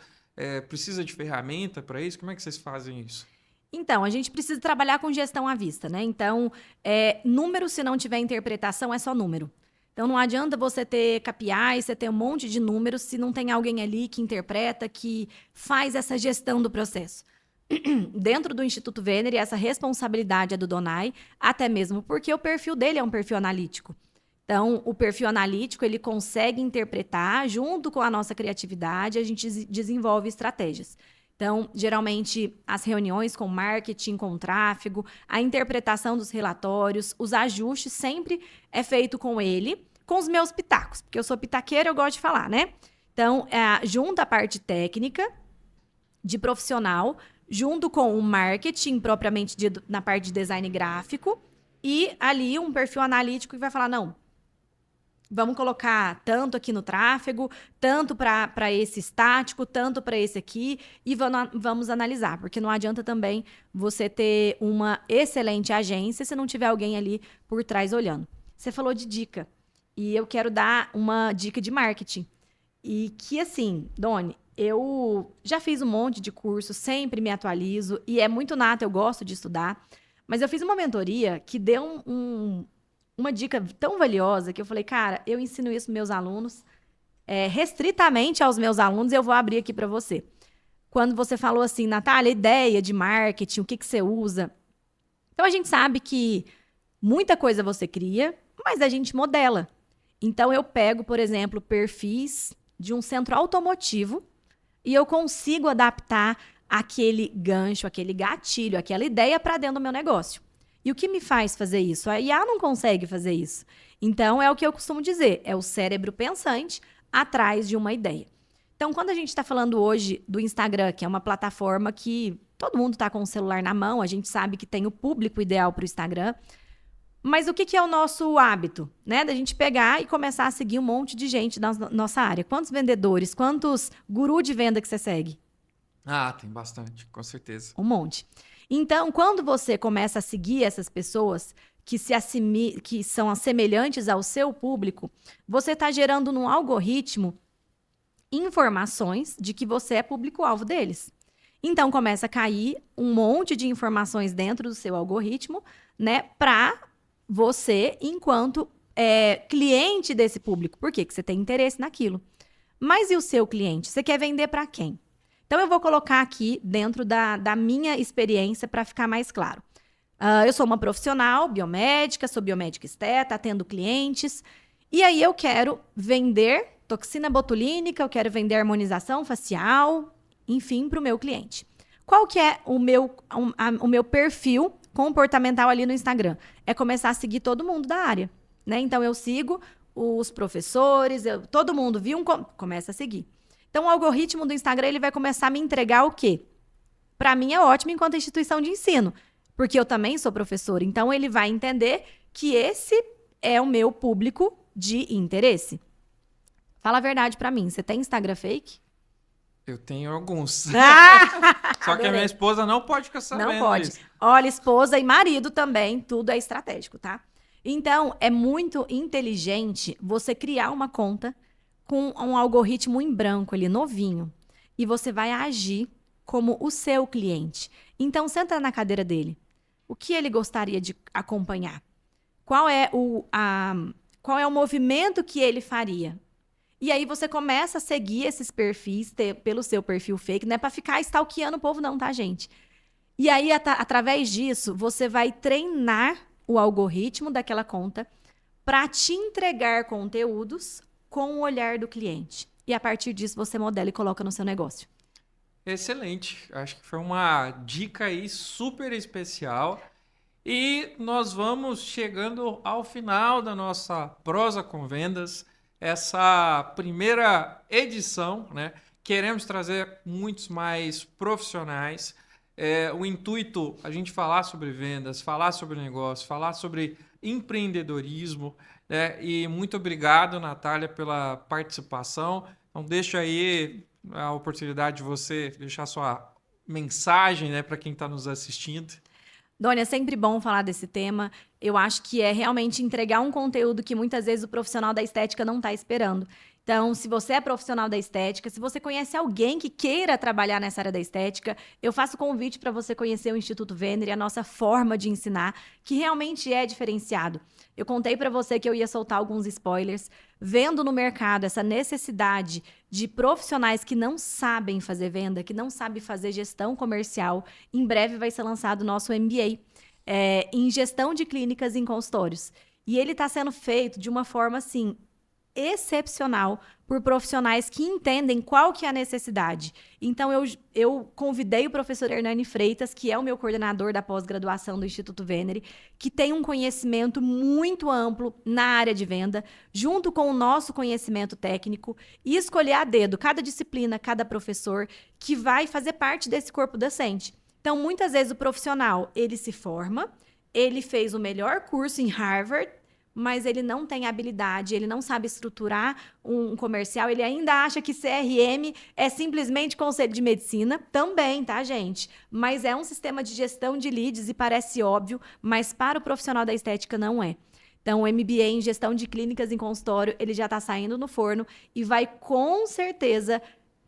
[SPEAKER 1] Precisa de ferramenta para isso? Como é que vocês fazem isso?
[SPEAKER 2] Então, a gente precisa trabalhar com gestão à vista, né? Então, número, se não tiver interpretação, é só número. Então, não adianta você ter KPIs, você ter um monte de números, se não tem alguém ali que interpreta, que faz essa gestão do processo. Dentro do Instituto Venere, essa responsabilidade é do Donai, até mesmo porque o perfil dele é um perfil analítico. Então, o perfil analítico, ele consegue interpretar, junto com a nossa criatividade, a gente desenvolve estratégias. Então, geralmente, as reuniões com marketing, com tráfego, a interpretação dos relatórios, os ajustes, sempre é feito com ele, com os meus pitacos, porque eu sou pitaqueira, eu gosto de falar, né? Então, junto a parte técnica, de profissional, junto com o marketing, propriamente na parte de design gráfico, e ali um perfil analítico que vai falar, não, vamos colocar tanto aqui no tráfego, tanto para esse estático, tanto para esse aqui, e vamos analisar, porque não adianta também você ter uma excelente agência se não tiver alguém ali por trás olhando. Você falou de dica, e eu quero dar uma dica de marketing. E que assim, Doni, eu já fiz um monte de curso, sempre me atualizo, e é muito nato, eu gosto de estudar, mas eu fiz uma mentoria que deu uma dica tão valiosa que eu falei, cara, eu ensino isso para meus alunos, restritamente aos meus alunos, eu vou abrir aqui para você. Quando você falou assim, Natália, ideia de marketing, o que você usa? Então, a gente sabe que muita coisa você cria, mas a gente modela. Então, eu pego, por exemplo, perfis de um centro automotivo e eu consigo adaptar aquele gancho, aquele gatilho, aquela ideia para dentro do meu negócio. E o que me faz fazer isso? A IA não consegue fazer isso. Então, é o que eu costumo dizer, é o cérebro pensante atrás de uma ideia. Então, quando a gente está falando hoje do Instagram, que é uma plataforma que todo mundo está com o celular na mão, a gente sabe que tem o público ideal para o Instagram, mas o que é o nosso hábito, né? Da gente pegar e começar a seguir um monte de gente na nossa área. Quantos vendedores, quantos gurus de venda que você segue?
[SPEAKER 1] Ah, tem bastante, com certeza.
[SPEAKER 2] Um monte. Então, quando você começa a seguir essas pessoas que são semelhantes ao seu público, você está gerando num algoritmo informações de que você é público-alvo deles. Então, começa a cair um monte de informações dentro do seu algoritmo, né, para você, enquanto cliente desse público. Por quê? Porque você tem interesse naquilo. Mas e o seu cliente? Você quer vender para quem? Então, eu vou colocar aqui dentro da minha experiência para ficar mais claro. Eu sou uma profissional biomédica, sou biomédica esteta, atendo clientes. E aí eu quero vender toxina botulínica, eu quero vender harmonização facial, enfim, para o meu cliente. Qual que é o meu perfil comportamental ali no Instagram? É começar a seguir todo mundo da área, né? Então, eu sigo os professores, todo mundo viu, começa a seguir. Então, o algoritmo do Instagram ele vai começar a me entregar o quê? Para mim é ótimo enquanto instituição de ensino, porque eu também sou professora. Então, ele vai entender que esse é o meu público de interesse. Fala a verdade para mim, você tem Instagram fake?
[SPEAKER 1] Eu tenho alguns.
[SPEAKER 2] Ah!
[SPEAKER 1] Só que a minha esposa não pode ficar sabendo
[SPEAKER 2] Não pode.
[SPEAKER 1] disso.
[SPEAKER 2] Olha, esposa e marido também, tudo é estratégico, tá? Então, é muito inteligente você criar uma conta com um algoritmo em branco ali, novinho. E você vai agir como o seu cliente. Então, senta na cadeira dele. O que ele gostaria de acompanhar? Qual é o movimento que ele faria? E aí você começa a seguir esses perfis pelo seu perfil fake. Não é para ficar stalkeando o povo não, tá, gente? E aí, através disso, você vai treinar o algoritmo daquela conta para te entregar conteúdos com o olhar do cliente. E a partir disso, você modela e coloca no seu negócio.
[SPEAKER 1] Excelente. Acho que foi uma dica aí super especial. E nós vamos chegando ao final da nossa Prosa com Vendas, essa primeira edição, né? Queremos trazer muitos mais profissionais. O intuito, a gente falar sobre vendas, falar sobre negócio, falar sobre empreendedorismo, né? E muito obrigado, Natália, pela participação. Então, deixa aí a oportunidade de você deixar sua mensagem, né, para quem está nos assistindo.
[SPEAKER 2] Doni, é sempre bom falar desse tema. Eu acho que é realmente entregar um conteúdo que muitas vezes o profissional da estética não está esperando. Então, se você é profissional da estética, se você conhece alguém que queira trabalhar nessa área da estética, eu faço convite para você conhecer o Instituto Venner e a nossa forma de ensinar, que realmente é diferenciado. Eu contei para você que eu ia soltar alguns spoilers, vendo no mercado essa necessidade de profissionais que não sabem fazer venda, que não sabem fazer gestão comercial. Em breve vai ser lançado o nosso MBA em gestão de clínicas em consultórios. E ele está sendo feito de uma forma, assim, excepcional por profissionais que entendem qual que é a necessidade. Então, eu convidei o professor Hernani Freitas, que é o meu coordenador da pós-graduação do Instituto Venere, que tem um conhecimento muito amplo na área de venda, junto com o nosso conhecimento técnico, e escolher a dedo cada disciplina, cada professor, que vai fazer parte desse corpo docente. Então, muitas vezes o profissional, ele se forma, ele fez o melhor curso em Harvard, mas ele não tem habilidade, ele não sabe estruturar um comercial, ele ainda acha que CRM é simplesmente conselho de medicina, também, tá, gente? Mas é um sistema de gestão de leads e parece óbvio, mas para o profissional da estética não é. Então, o MBA em gestão de clínicas em consultório, ele já está saindo no forno e vai, com certeza,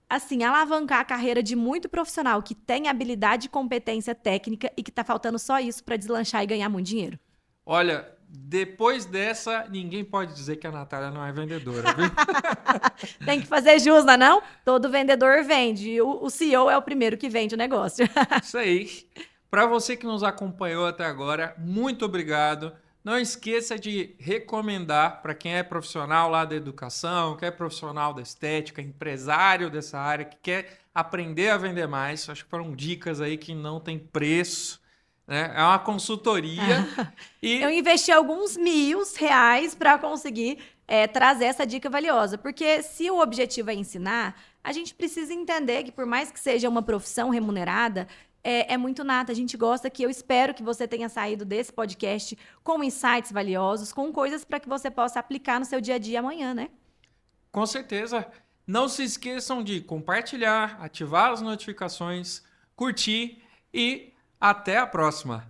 [SPEAKER 2] assim, alavancar a carreira de muito profissional que tem habilidade e competência técnica e que está faltando só isso para deslanchar e ganhar muito dinheiro.
[SPEAKER 1] Olha, depois dessa, ninguém pode dizer que a Natália não é vendedora, viu?
[SPEAKER 2] Tem que fazer jus, não é não? Todo vendedor vende. O CEO é o primeiro que vende o negócio.
[SPEAKER 1] Isso aí. Para você que nos acompanhou até agora, muito obrigado. Não esqueça de recomendar para quem é profissional lá da educação, que é profissional da estética, empresário dessa área, que quer aprender a vender mais. Acho que foram dicas aí que não tem preço, né? É uma consultoria.
[SPEAKER 2] Eu investi alguns R$ 1.000 para conseguir trazer essa dica valiosa. Porque se o objetivo é ensinar, a gente precisa entender que por mais que seja uma profissão remunerada, é muito nata. A gente gosta que eu espero que você tenha saído desse podcast com insights valiosos, com coisas para que você possa aplicar no seu dia a dia amanhã, né?
[SPEAKER 1] Com certeza. Não se esqueçam de compartilhar, ativar as notificações, curtir e até a próxima.